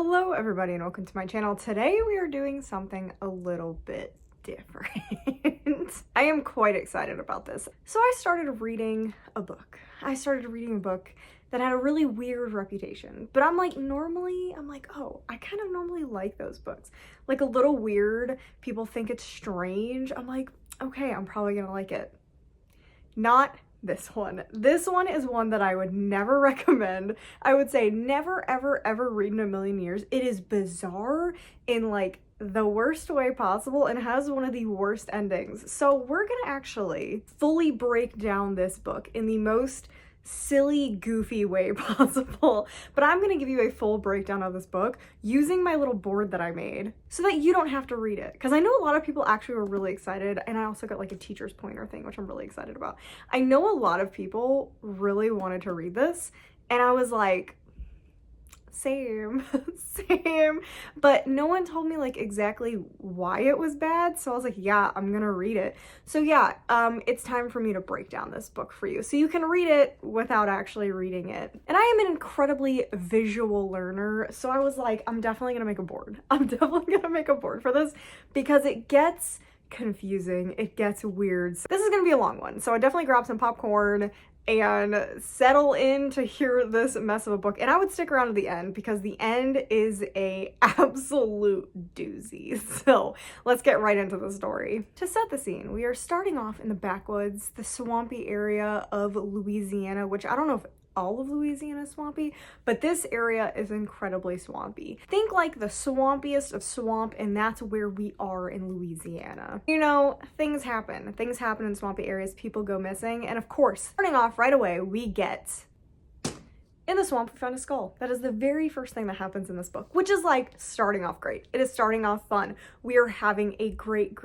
Hello everybody and welcome to my channel. Today we are doing something a little bit different. I am quite excited about this. So I started reading a book. That had a really weird reputation, but I'm like, oh, I kind of normally like those books. Like a little weird, people think it's strange. I'm like, okay, I'm probably gonna like it. Not this one. This one is one that I would never recommend. I would say never, ever, ever read in a million years. It is bizarre in like the worst way possible and has one of the worst endings. So we're gonna actually fully break down this book in the most silly, goofy way possible, but I'm gonna give you a full breakdown of this book using my little board that I made so that you don't have to read it, because I know a lot of people actually were really excited, and I also got like a teacher's pointer thing, which I'm really excited about. I know a lot of people really wanted to read this, and I was like, same, but no one told me like exactly why it was bad, so I was like, yeah, I'm gonna read it. So yeah, it's time for me to break down this book for you so you can read it without actually reading it. And I am an incredibly visual learner, so I was like, I'm definitely gonna make a board. For this because it gets confusing, it gets weird. So this is gonna be a long one, so I definitely grab some popcorn and settle in to hear this mess of a book. And I would stick around to the end because the end is a absolute doozy. So let's get right into the story. To set the scene, we are starting off in the backwoods, the swampy area of Louisiana, which I don't know if all of Louisiana is swampy, but this area is incredibly swampy. Think like the swampiest of swamp, and that's where we are in Louisiana. You know, things happen in swampy areas, people go missing, and of course, starting off right away, we get in the swamp, we found a skull. That is the very first thing that happens in this book, which is like starting off great. It is starting off fun. We are having a great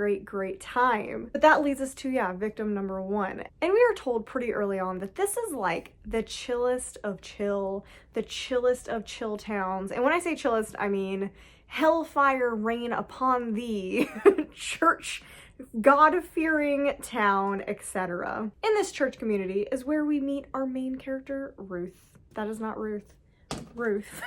time. But that leads us to, yeah, victim number one. And we are told pretty early on that this is like the chillest of chill, the chillest of chill towns. And when I say chillest, I mean hellfire rain upon thee, church, God-fearing town, etc. In this church community is where we meet our main character, Ruth. That is not Ruth. Ruth.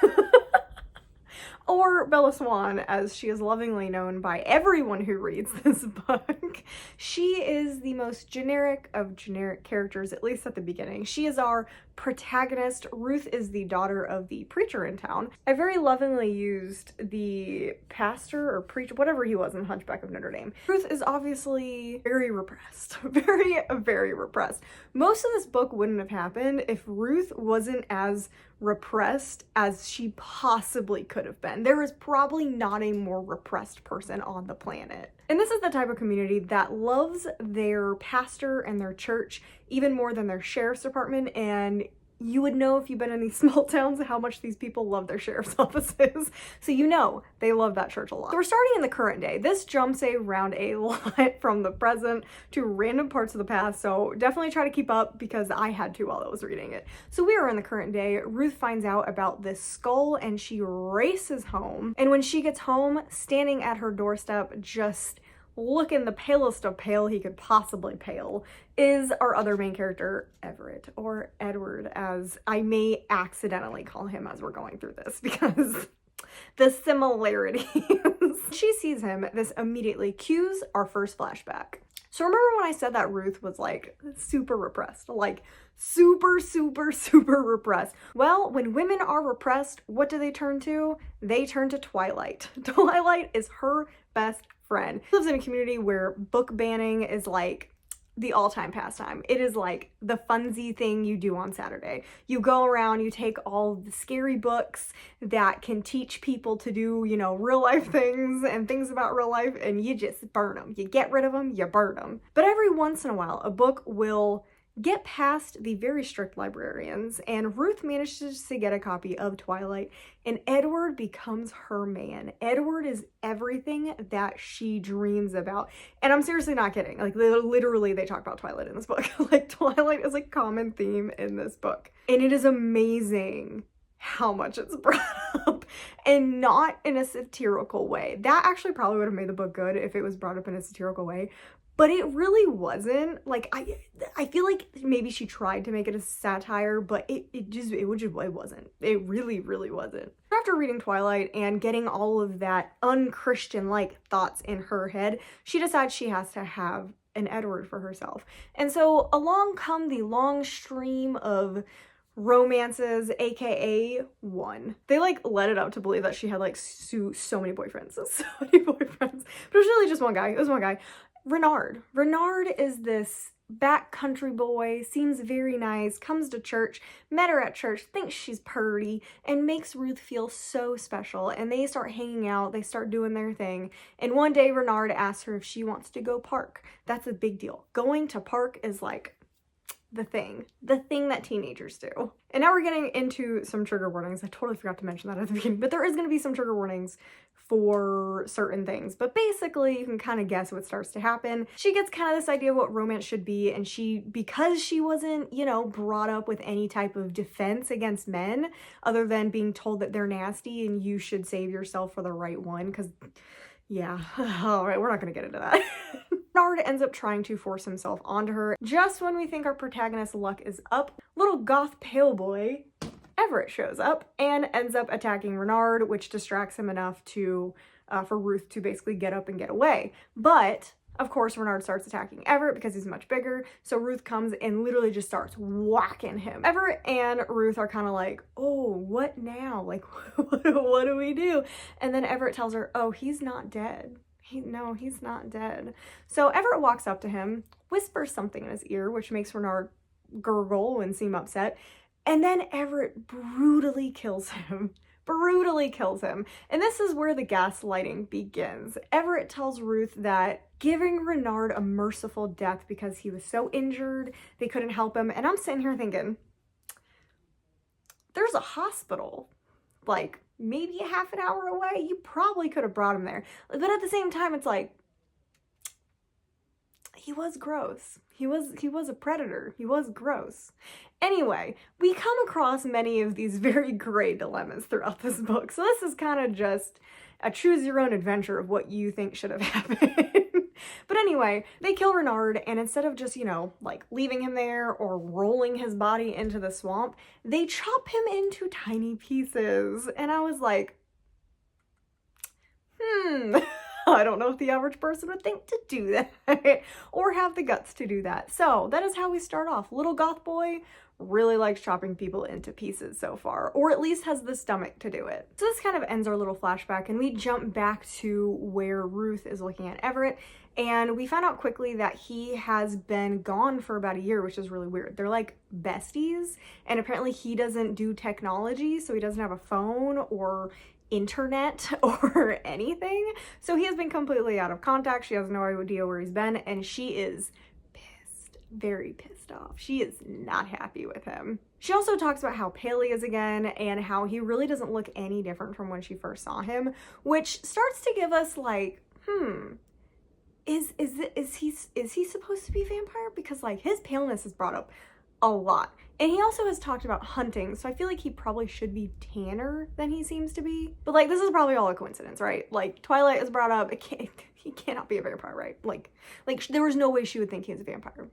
Or Bella Swan, as she is lovingly known by everyone who reads this book. She is the most generic of generic characters, at least at the beginning. She is our protagonist. Ruth is the daughter of the preacher in town. I very lovingly used the pastor or preacher, whatever he was in Hunchback of Notre Dame. Ruth is obviously very repressed. Very repressed. Most of this book wouldn't have happened if Ruth wasn't as repressed as she possibly could have been. There is probably not a more repressed person on the planet. And this is the type of community that loves their pastor and their church even more than their sheriff's department, and you would know if you've been in these small towns how much these people love their sheriff's offices. So you know they love that church a lot. So we're starting in the current day. This jumps around a lot from the present to random parts of the past, so definitely try to keep up because I had to while I was reading it. So we are in the current day. Ruth finds out about this skull and she races home. And when she gets home, standing at her doorstep, just looking the palest of pale he could possibly pale, is our other main character, Everett, or Edward, as I may accidentally call him as we're going through this because the similarities. She sees him, this immediately cues our first flashback. So remember when I said that Ruth was like super repressed, like super repressed? Well, when women are repressed, what do they turn to? They turn to Twilight. Twilight is her best friend. She lives in a community where book banning is like the all-time pastime. It is like the funsy thing you do on Saturday. You go around, you take all the scary books that can teach people to do, you know, real life things and things about real life, and you just burn them. You get rid of them, you burn them. But every once in a while, a book will get past the very strict librarians, and Ruth manages to get a copy of Twilight, and Edward becomes her man. Edward is everything that she dreams about. And I'm seriously not kidding. Like, literally, they talk about Twilight in this book. Like, Twilight is a common theme in this book. And it is amazing how much it's brought up, and not in a satirical way. That actually probably would have made the book good if it was brought up in a satirical way. but it really wasn't. Like, I feel like maybe she tried to make it a satire, but it wasn't. It really, really wasn't. After reading Twilight and getting all of that unchristian-like thoughts in her head, she decides she has to have an Edward for herself. And so along come the long stream of romances, aka one. They like let it up to believe that she had like so many boyfriends. So many boyfriends. But it was really just one guy. It was one guy. Renard. Renard is this backcountry boy, seems very nice, comes to church, met her at church, thinks she's purty, and makes Ruth feel so special. And they start hanging out, they start doing their thing. And one day Renard asks her if she wants to go park. That's a big deal. Going to park is like the thing that teenagers do. And now we're getting into some trigger warnings. I totally forgot to mention that at the beginning, but there is going to be some trigger warnings for certain things. But basically, you can kind of guess what starts to happen. She gets kind of this idea of what romance should be, and because she wasn't, you know, brought up with any type of defense against men, other than being told that they're nasty and you should save yourself for the right one, because, yeah, all right, we're not going to get into that. Renard ends up trying to force himself onto her. Just when we think our protagonist's luck is up, little goth pale boy Everett shows up and ends up attacking Renard, which distracts him enough to for Ruth to basically get up and get away. But of course, Renard starts attacking Everett because he's much bigger. So Ruth comes and literally just starts whacking him. Everett and Ruth are kind of like, oh, what now? Like, what do we do? And then Everett tells her, oh, he's not dead. No, he's not dead. So Everett walks up to him, whispers something in his ear, which makes Renard gurgle and seem upset. And then Everett brutally kills him. And this is where the gaslighting begins. Everett tells Ruth that giving Renard a merciful death because he was so injured, they couldn't help him. And I'm sitting here thinking, there's a hospital, like, maybe a half an hour away. You probably could have brought him there. But at the same time, it's like, he was gross. He was a predator. He was gross. Anyway, we come across many of these very gray dilemmas throughout this book. So this is kind of just a choose your own adventure of what you think should have happened. But anyway, they kill Renard, and instead of just, you know, like leaving him there or rolling his body into the swamp, they chop him into tiny pieces. And I was like, I don't know if the average person would think to do that or have the guts to do that. So that is how we start off. Little goth boy really likes chopping people into pieces so far, or at least has the stomach to do it. So this kind of ends our little flashback, and we jump back to where Ruth is looking at Everett, and we find out quickly that he has been gone for about a year, which is really weird. They're like besties, and apparently he doesn't do technology, so he doesn't have a phone or internet or anything. So he has been completely out of contact. She has no idea where he's been, and she is pissed, very pissed off. She is not happy with him. She also talks about how pale he is again and how he really doesn't look any different from when she first saw him, which starts to give us like, is he supposed to be a vampire? Because like his paleness is brought up a lot. And he also has talked about hunting, so I feel like he probably should be tanner than he seems to be. But like, this is probably all a coincidence, right? Like, Twilight is brought up, he cannot be a vampire, right? Like there was no way she would think he was a vampire,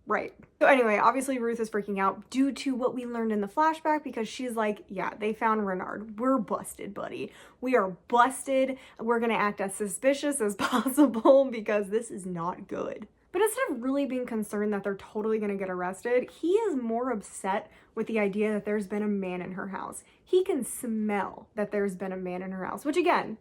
right? So anyway, obviously Ruth is freaking out due to what we learned in the flashback, because she's like, yeah, they found Renard. We're busted, buddy. We are busted. We're gonna act as suspicious as possible because this is not good. But instead of really being concerned that they're totally gonna get arrested, he is more upset with the idea that there's been a man in her house. He can smell that there's been a man in her house, which again,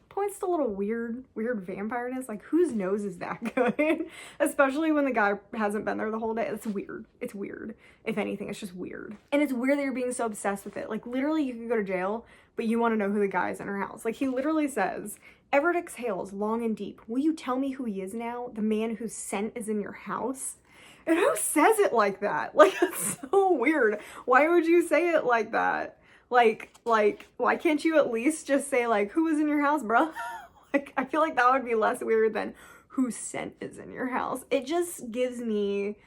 points to a little weird vampireness. Like, whose nose is that good? Especially when the guy hasn't been there the whole day. It's weird. It's weird. If anything, it's just weird. And it's weird that you're being so obsessed with it. Like, literally, you could go to jail, but you want to know who the guy is in her house. Like, he literally says, Everett exhales long and deep. Will you tell me who he is now? The man whose scent is in your house? And who says it like that? Like, it's so weird. Why would you say it like that? Like, why can't you at least just say, like, who is in your house, bruh? Like, I feel like that would be less weird than whose scent is in your house. It just gives me,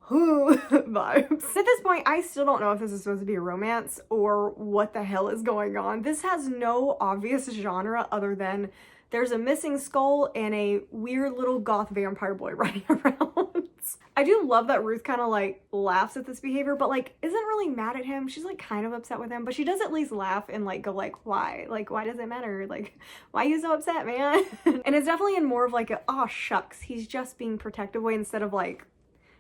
vibes. At this point, I still don't know if this is supposed to be a romance or what the hell is going on. This has no obvious genre other than there's a missing skull and a weird little goth vampire boy running around. I do love that Ruth kind of like laughs at this behavior, but like isn't really mad at him. She's like kind of upset with him, but she does at least laugh and like go like, why? Like, why does it matter? Like, why are you so upset, man? And it's definitely in more of like a, oh shucks, he's just being protective way instead of like,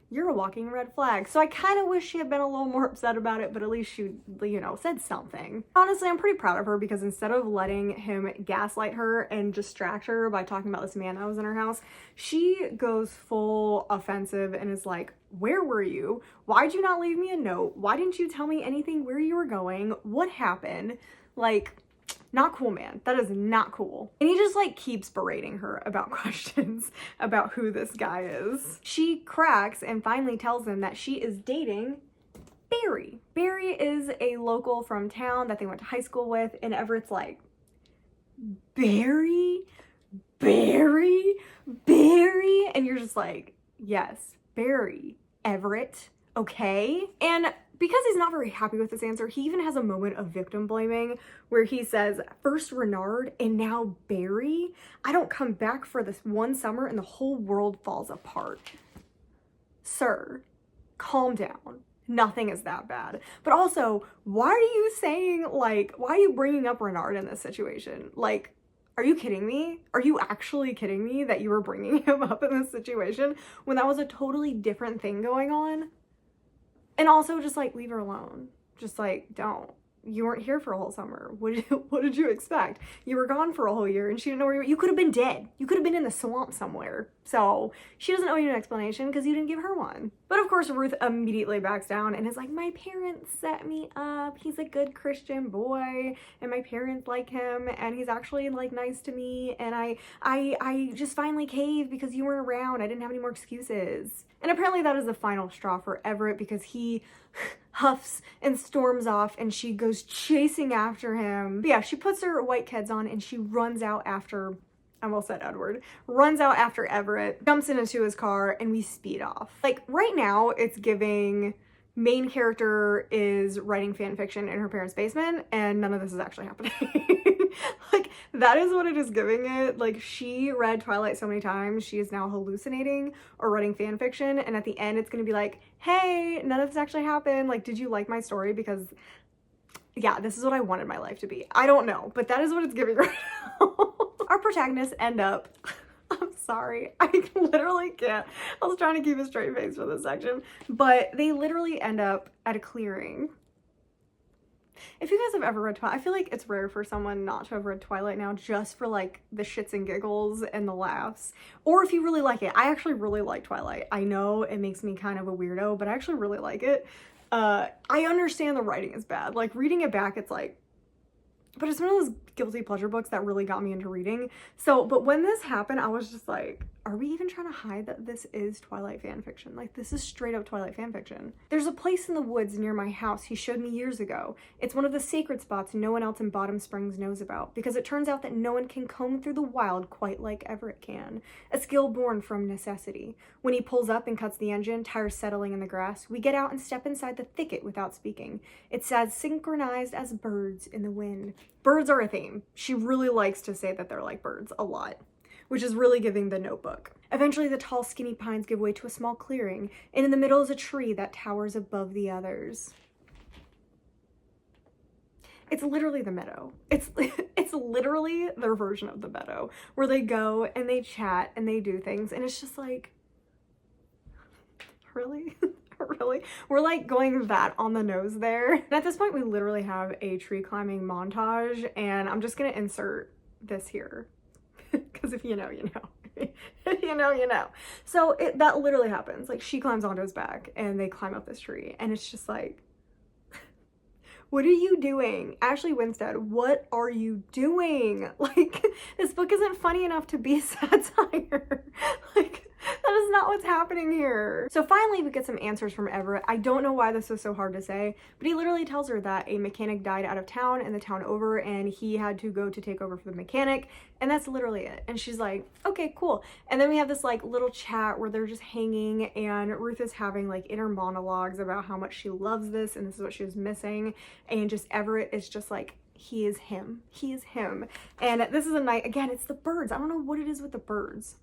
you're a walking red flag. So I kind of wish she had been a little more upset about it, but at least she, you know, said something. Honestly, I'm pretty proud of her because instead of letting him gaslight her and distract her by talking about this man that was in her house, she goes full offensive and is like, where were you? Why'd you not leave me a note? Why didn't you tell me anything where you were going? What happened? Like, not cool, man. That is not cool. And he just like keeps berating her about questions about who this guy is. She cracks and finally tells him that she is dating Barry. Barry is a local from town that they went to high school with, and Everett's like, Barry? Barry? Barry? And you're just like, yes, Barry. Everett. Okay? And because he's not very happy with this answer, he even has a moment of victim blaming where he says, first Renard and now Barry? I don't come back for this one summer and the whole world falls apart. Sir, calm down. Nothing is that bad. But also, why are you saying, like, why are you bringing up Renard in this situation? Like, are you kidding me? Are you actually kidding me that you were bringing him up in this situation when that was a totally different thing going on? And also just like, leave her alone. Just like, don't. You weren't here for a whole summer. What did you expect? You were gone for a whole year and she didn't know where you could have been dead. You could have been in the swamp somewhere. So she doesn't owe you an explanation because you didn't give her one. But of course, Ruth immediately backs down and is like, my parents set me up. He's a good Christian boy and my parents like him and he's actually like nice to me. And I just finally caved because you weren't around. I didn't have any more excuses. And apparently that is the final straw for Everett because he huffs and storms off and she goes chasing after him. But yeah, she puts her white kids on and she runs out after, I almost said Edward, runs out after Everett, jumps into his car, and we speed off. Like right now it's giving main character is writing fan fiction in her parents' basement and none of this is actually happening. Like that is what it is giving it. Like she read Twilight so many times, she is now hallucinating or writing fan fiction, and at the end it's gonna be like, hey, none of this actually happened. Like, did you like my story? Because yeah, this is what I wanted my life to be. I don't know, but that is what it's giving right now. Our protagonists end up, I'm sorry, I literally can't. I was trying to keep a straight face for this section, but they literally end up at a clearing. If you guys have ever read Twilight, I feel like it's rare for someone not to have read Twilight now just for like the shits and giggles and the laughs. Or if you really like it. I actually really like Twilight. I know it makes me kind of a weirdo, but I actually really like it. I understand the writing is bad. Like reading it back, it's like, but it's one of those guilty pleasure books that really got me into reading. So, but when this happened, I was just like, are we even trying to hide that this is Twilight fan fiction? Like, this is straight up Twilight fan fiction. There's a place in the woods near my house he showed me years ago. It's one of the sacred spots no one else in Bottom Springs knows about, because it turns out that no one can comb through the wild quite like Everett can. A skill born from necessity. When he pulls up and cuts the engine, tires settling in the grass, we get out and step inside the thicket without speaking. It's as synchronized as birds in the wind. Birds are a theme. She really likes to say that they're like birds a lot, which is really giving The Notebook. Eventually, the tall, skinny pines give way to a small clearing, and in the middle is a tree that towers above the others. It's literally the meadow. It's literally their version of the meadow, where they go and they chat and they do things, and it's just like, really? Really? We're like going that on the nose there. And at this point, we literally have a tree climbing montage, and I'm just gonna insert this here. Because if you know, you know. If you know, you know. So that literally happens. Like, she climbs onto his back and they climb up this tree, and it's just like, what are you doing? Ashley Winstead, what are you doing? Like, this book isn't funny enough to be satire. Like, That is not what's happening here. So finally we get some answers from Everett. I don't know why this was so hard to say, but he literally tells her that a mechanic died out of town and the town over, and he had to go to take over for the mechanic, and that's literally it. And she's like, okay, cool. And then we have this like little chat where they're just hanging, and Ruth is having like inner monologues about how much she loves this and this is what she was missing, and just Everett is just like, he is him. He is him. And this is a night, again, it's the birds. I don't know what it is with the birds.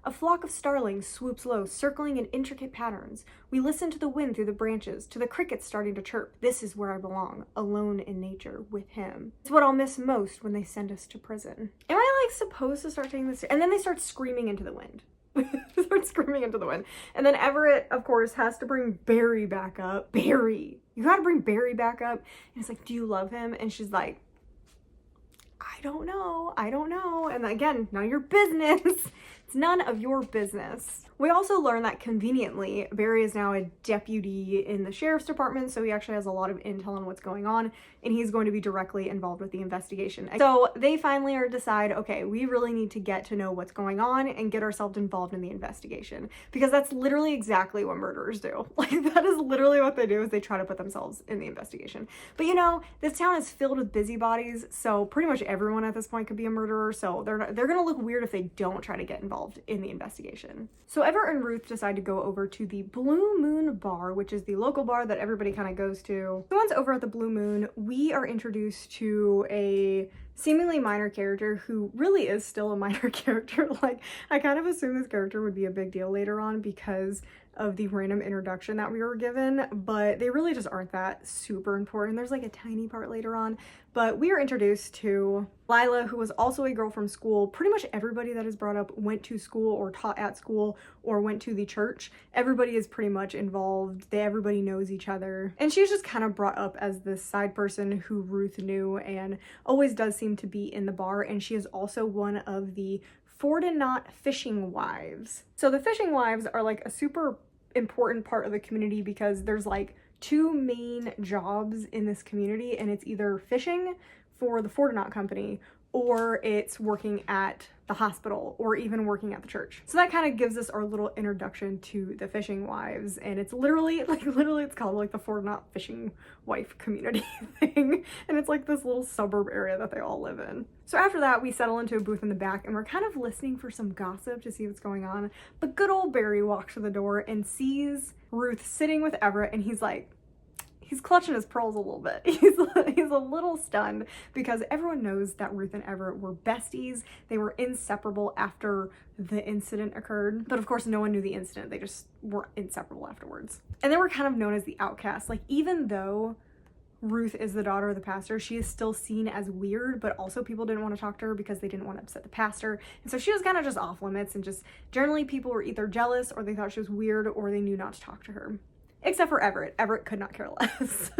A flock of starlings swoops low, circling in intricate patterns. We listen to the wind through the branches, to the crickets starting to chirp. This is where I belong, alone in nature, with him. It's what I'll miss most when they send us to prison. Am I like supposed to start taking this? And then they start screaming into the wind. They start screaming into the wind. And then Everett, of course, has to bring Barry back up. Barry! You gotta bring Barry back up. And it's like, do you love him? And she's like, I don't know. And again, none of your business. It's none of your business. We also learn that conveniently, Barry is now a deputy in the sheriff's department, so he actually has a lot of intel on what's going on, and he's going to be directly involved with the investigation. So they finally decide, okay, we really need to get to know what's going on and get ourselves involved in the investigation, because that's literally exactly what murderers do. Like, that is literally what they do, is they try to put themselves in the investigation. But you know, this town is filled with busybodies, so pretty much everyone at this point could be a murderer, so they're gonna look weird if they don't try to get involved in the investigation. So Everett and Ruth decide to go over to the Blue Moon Bar, which is the local bar that everybody kind of goes to. So once over at the Blue Moon, we are introduced to a seemingly minor character who really is still a minor character. Like, I kind of assumed this character would be a big deal later on because of the random introduction that we were given, but they really just aren't that super important. There's like a tiny part later on, but we are introduced to Lila, who was also a girl from school. Pretty much everybody that is brought up went to school or taught at school or went to the church. Everybody is pretty much involved. Everybody knows each other. And she's just kind of brought up as this side person who Ruth knew and always does seem to be in the bar. And she is also one of the Fortinot fishing wives. So the fishing wives are like a super important part of the community because there's like two main jobs in this community, and it's either fishing for the Fortinot company or it's working at the hospital or even working at the church. So that kind of gives us our little introduction to the fishing wives, and it's literally it's called like the Fortinot fishing wife community thing, and it's like this little suburb area that they all live in. So after that, we settle into a booth in the back and we're kind of listening for some gossip to see what's going on. But good old Barry walks to the door and sees Ruth sitting with Everett, and he's clutching his pearls a little bit. He's a little stunned because everyone knows that Ruth and Everett were besties. They were inseparable after the incident occurred. But of course, no one knew the incident. They just were inseparable afterwards. And they were kind of known as the outcasts. Like, even though Ruth is the daughter of the pastor, she is still seen as weird, but also people didn't want to talk to her because they didn't want to upset the pastor. And so she was kind of just off limits, and just generally people were either jealous or they thought she was weird or they knew not to talk to her. Except for Everett. Everett could not care less.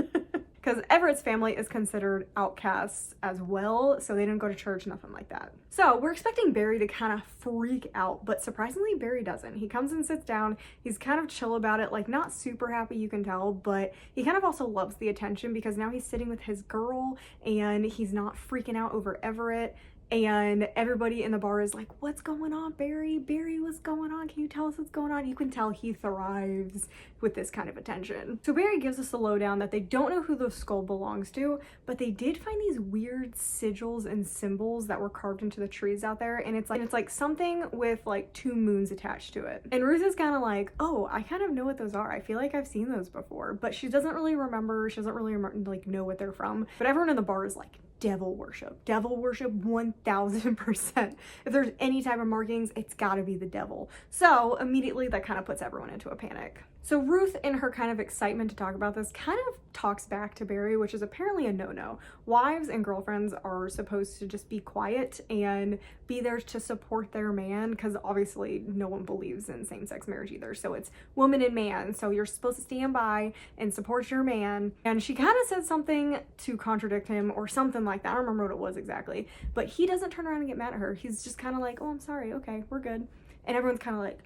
Because Everett's family is considered outcasts as well, so they didn't go to church, nothing like that. So we're expecting Barry to kind of freak out, but surprisingly Barry doesn't. He comes and sits down, he's kind of chill about it, like not super happy, you can tell, but he kind of also loves the attention because now he's sitting with his girl and he's not freaking out over Everett. And everybody in the bar is like, what's going on, Barry? Barry, what's going on? Can you tell us what's going on? You can tell he thrives with this kind of attention. So Barry gives us a lowdown that they don't know who the skull belongs to, but they did find these weird sigils and symbols that were carved into the trees out there. And it's like something with like two moons attached to it. And Ruth is kind of like, oh, I kind of know what those are. I feel like I've seen those before, but she doesn't really remember. She doesn't really like know what they're from. But everyone in the bar is like, devil worship 1000%. If there's any type of markings, it's got to be the devil. So immediately that kind of puts everyone into a panic. So Ruth, in her kind of excitement to talk about this, kind of talks back to Barry, which is apparently a no-no. Wives and girlfriends are supposed to just be quiet and be there to support their man, because obviously no one believes in same-sex marriage either. So it's woman and man. So you're supposed to stand by and support your man. And she kind of said something to contradict him or something like that. I don't remember what it was exactly. But he doesn't turn around and get mad at her. He's just kind of like, oh, I'm sorry. Okay, we're good. And everyone's kind of like,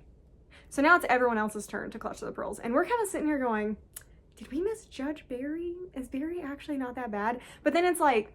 so now it's everyone else's turn to clutch the pearls. And we're kind of sitting here going, did we misjudge Barry? Is Barry actually not that bad? But then it's like,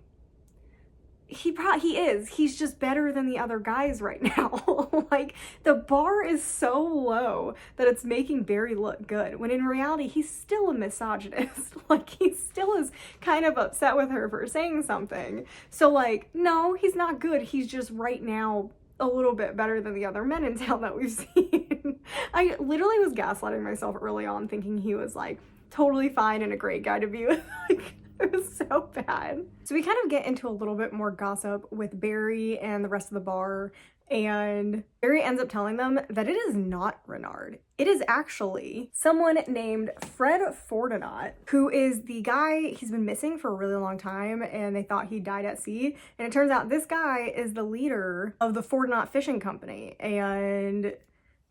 he is. He's just better than the other guys right now. Like, the bar is so low that it's making Barry look good, when in reality, he's still a misogynist. Like, he still is kind of upset with her for saying something. So, like, no, he's not good. He's just right now a little bit better than the other men in town that we've seen. I literally was gaslighting myself early on, thinking he was, like, totally fine and a great guy to be with. Like, it was so bad. So we kind of get into a little bit more gossip with Barry and the rest of the bar, and Barry ends up telling them that it is not Renard. It is actually someone named Fred Fortinot, who is the guy, he's been missing for a really long time, and they thought he died at sea. And it turns out this guy is the leader of the Fortinot Fishing Company, and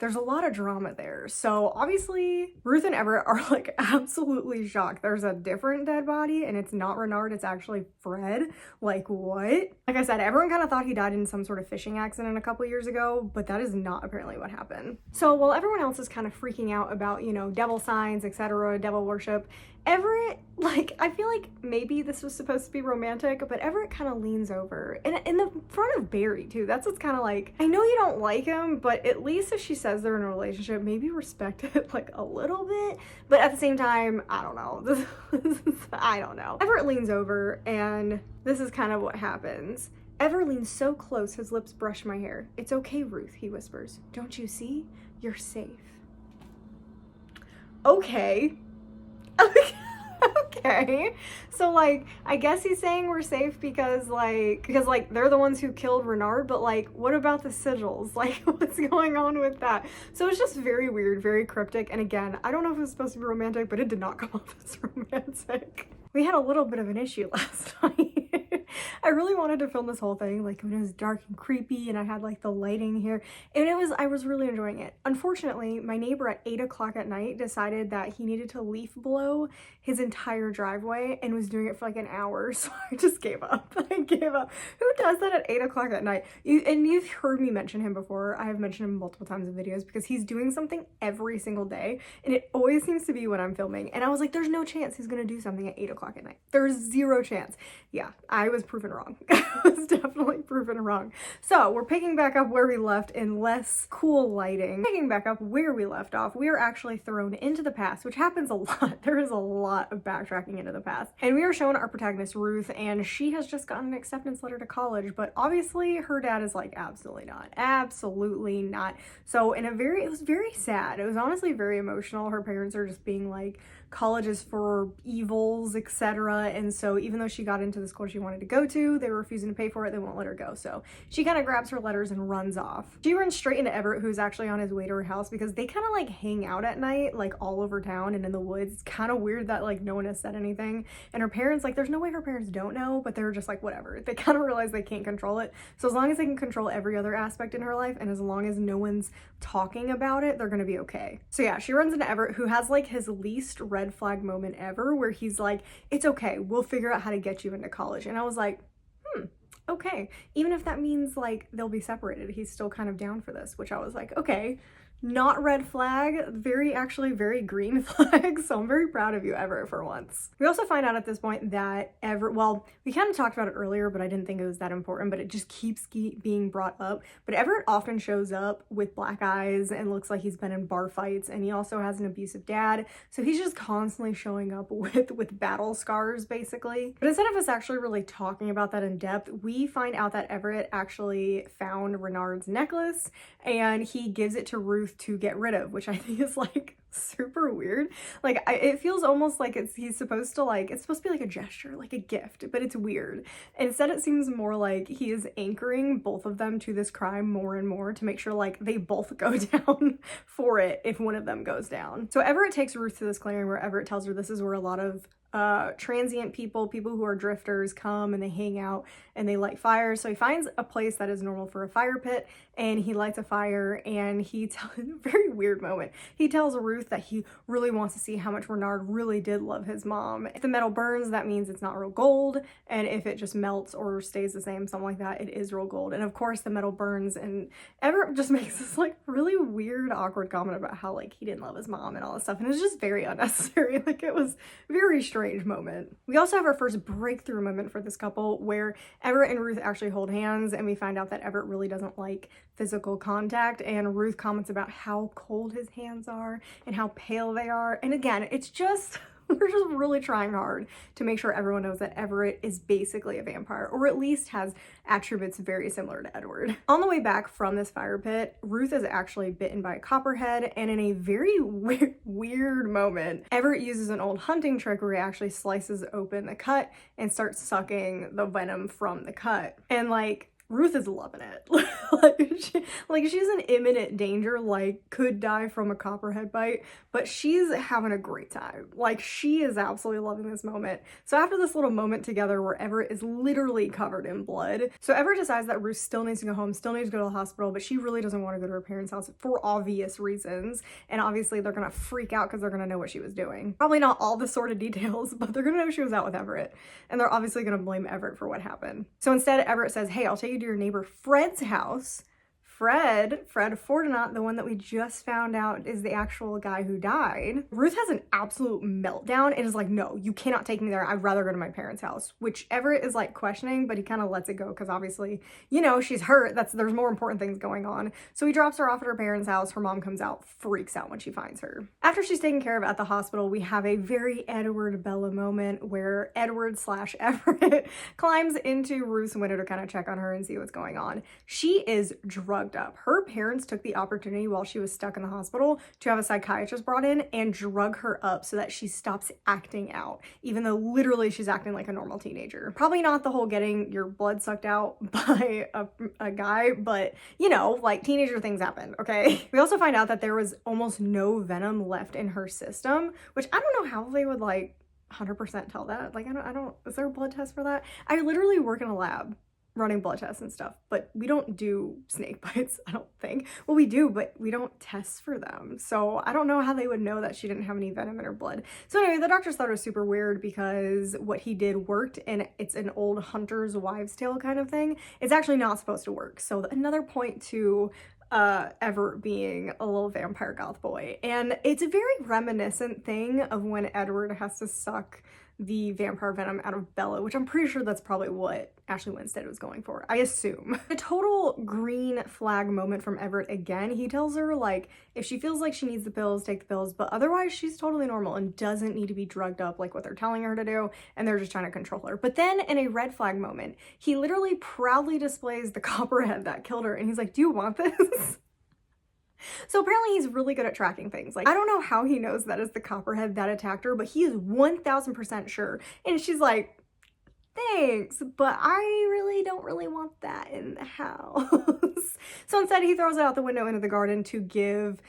there's a lot of drama there. So obviously Ruth and Everett are like absolutely shocked. There's a different dead body and it's not Renard, it's actually Fred. Like, what? Like I said, everyone kind of thought he died in some sort of fishing accident a couple years ago, but that is not apparently what happened. So while everyone else is kind of freaking out about, you know, devil signs, etc., devil worship, Everett, like, I feel like maybe this was supposed to be romantic, but Everett kind of leans over, and in the front of Barry too. That's what's kind of like, I know you don't like him, but at least if she says they're in a relationship, maybe respect it like a little bit. But at the same time, I don't know. I don't know. Everett leans over, and this is kind of what happens. Everett leans so close, his lips brush my hair. "It's okay, Ruth," he whispers. "Don't you see? You're safe." Okay. Okay, so like, I guess he's saying we're safe because they're the ones who killed Renard, but like, what about the sigils? Like, what's going on with that? So it's just very weird, very cryptic, and again, I don't know if it was supposed to be romantic, but it did not come off as romantic. We had a little bit of an issue last night. I really wanted to film this whole thing, like, when it was dark and creepy and I had like the lighting here, and I was really enjoying it. Unfortunately, my neighbor at 8 o'clock at night decided that he needed to leaf blow his entire driveway and was doing it for like an hour, so I just gave up. I gave up. Who does that at 8 o'clock at night? You've heard me mention him before. I have mentioned him multiple times in videos because he's doing something every single day, and it always seems to be when I'm filming, and I was like, there's no chance he's gonna do something at 8 o'clock at night. There's zero chance. Yeah, I was proven wrong. I was definitely proven wrong. So we're picking back up where we left in less cool lighting. Picking back up where we left off, we are actually thrown into the past, which happens a lot. There is a lot of backtracking into the past. And we are shown our protagonist, Ruth, and she has just gotten an acceptance letter to college, but obviously her dad is like, absolutely not. Absolutely not. So it was very sad. It was honestly very emotional. Her parents are just being like, college is for evils, etc. And so even though she got into the school she wanted to go to, they were refusing to pay for it. They won't let her go. So she kind of grabs her letters and runs off. She runs straight into Everett, who's actually on his way to her house, because they kind of like hang out at night, like all over town and in the woods. It's kind of weird that like no one has said anything. And her parents, like, there's no way her parents don't know, but they're just like, whatever. They kind of realize they can't control it. So as long as they can control every other aspect in her life, and as long as no one's talking about it, they're gonna be okay. So yeah, she runs into Everett, who has like his least red flag moment ever, where he's like, it's okay, we'll figure out how to get you into college. And I was like, okay, even if that means like they'll be separated, he's still kind of down for this, which I was like, okay, not red flag, actually very green flag. So I'm very proud of you, Everett, for once. We also find out at this point that Everett, well, we kind of talked about it earlier, but I didn't think it was that important, but it just keeps being brought up. But Everett often shows up with black eyes and looks like he's been in bar fights, and he also has an abusive dad. So he's just constantly showing up with battle scars, basically. But instead of us actually really talking about that in depth, we find out that Everett actually found Renard's necklace, and he gives it to Ruth to get rid of, which I think is like super weird. Like, it feels almost like he's supposed to like, it's supposed to be like a gesture, like a gift, but it's weird. Instead, it seems more like he is anchoring both of them to this crime more and more to make sure like they both go down for it if one of them goes down. So Everett takes Ruth to this clearing where Everett tells her this is where a lot of transient people who are drifters come and they hang out and they light fires. So he finds a place that is normal for a fire pit, and he lights a fire, and very weird moment. He tells Ruth that he really wants to see how much Renard really did love his mom. If the metal burns, that means it's not real gold, and if it just melts or stays the same, something like that, it is real gold. And of course the metal burns, and Everett just makes this like really weird, awkward comment about how like he didn't love his mom and all this stuff, and it's just very unnecessary. Like, it was very strange. strange moment. We also have our first breakthrough moment for this couple where Everett and Ruth actually hold hands, and we find out that Everett really doesn't like physical contact, and Ruth comments about how cold his hands are and how pale they are. And again, it's just we're just really trying hard to make sure everyone knows that Everett is basically a vampire, or at least has attributes very similar to Edward. On the way back from this fire pit, Ruth is actually bitten by a copperhead, and in a very weird moment, Everett uses an old hunting trick where he actually slices open the cut and starts sucking the venom from the cut. And like, Ruth is loving it. She's in imminent danger, like could die from a copperhead bite, but she's having a great time. Like, she is absolutely loving this moment. So after this little moment together where Everett is literally covered in blood, so Everett decides that Ruth still needs to go home, still needs to go to the hospital, but she really doesn't want to go to her parents' house for obvious reasons. And obviously they're gonna freak out because they're gonna know what she was doing. Probably not all the sort of details, but they're gonna know she was out with Everett. And they're obviously gonna blame Everett for what happened. So instead, Everett says, hey, I'll take you to your neighbor Fred's house. Fred Fortinat, the one that we just found out is the actual guy who died. Ruth has an absolute meltdown and is like, no, you cannot take me there. I'd rather go to my parents' house, which Everett is like questioning, but he kind of lets it go because obviously, you know, she's hurt. There's more important things going on. So he drops her off at her parents' house. Her mom comes out, freaks out when she finds her. After she's taken care of at the hospital, we have a very Edward Bella moment where Edward/Everett climbs into Ruth's window to kind of check on her and see what's going on. She is drugged up. Her parents took the opportunity while she was stuck in the hospital to have a psychiatrist brought in and drug her up so that she stops acting out, even though literally she's acting like a normal teenager. Probably not the whole getting your blood sucked out by a guy, but you know, like, teenager things happen, okay? We also find out that there was almost no venom left in her system, which I don't know how they would like 100% tell that. Like, I don't, is there a blood test for that? I literally work in a lab running blood tests and stuff, but we don't do snake bites, I don't think. Well, we do, but we don't test for them. So I don't know how they would know that she didn't have any venom in her blood. So anyway, the doctors thought it was super weird because what he did worked, and it's an old hunter's wives' tale kind of thing. It's actually not supposed to work. So another point to Everett being a little vampire goth boy. And it's a very reminiscent thing of when Edward has to suck the vampire venom out of Bella, which I'm pretty sure that's probably what Ashley Winstead was going for, I assume. A total green flag moment from Everett again. He tells her, like, if she feels like she needs the pills, take the pills, but otherwise she's totally normal and doesn't need to be drugged up like what they're telling her to do, and they're just trying to control her. But then in a red flag moment, he literally proudly displays the copperhead that killed her, and he's like, do you want this? So apparently he's really good at tracking things. Like, I don't know how he knows that is the copperhead that attacked her, but he is 1000% sure. And she's like, thanks, but I really don't want that in the house. So instead he throws it out the window into the garden to give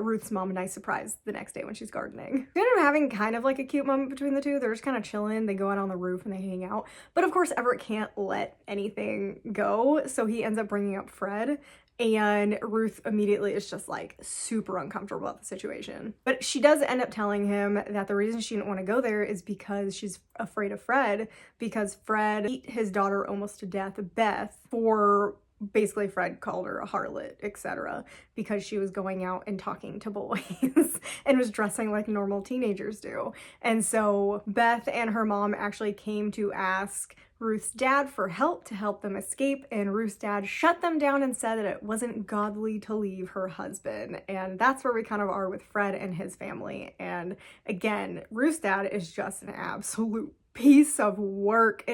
Ruth's mom a nice surprise the next day when she's gardening. They end up having kind of like a cute moment between the two. They're just kind of chilling. They go out on the roof and they hang out. But of course Everett can't let anything go, so he ends up bringing up Fred. And Ruth immediately is just like super uncomfortable about the situation. But she does end up telling him that the reason she didn't want to go there is because she's afraid of Fred, because Fred beat his daughter almost to death, Beth, for basically Fred called her a harlot, etc., because she was going out and talking to boys and was dressing like normal teenagers do. And so Beth and her mom actually came to ask Ruth's dad for help to help them escape, and Ruth's dad shut them down and said that it wasn't godly to leave her husband. And that's where we kind of are with Fred and his family. And again, Ruth's dad is just an absolute piece of work.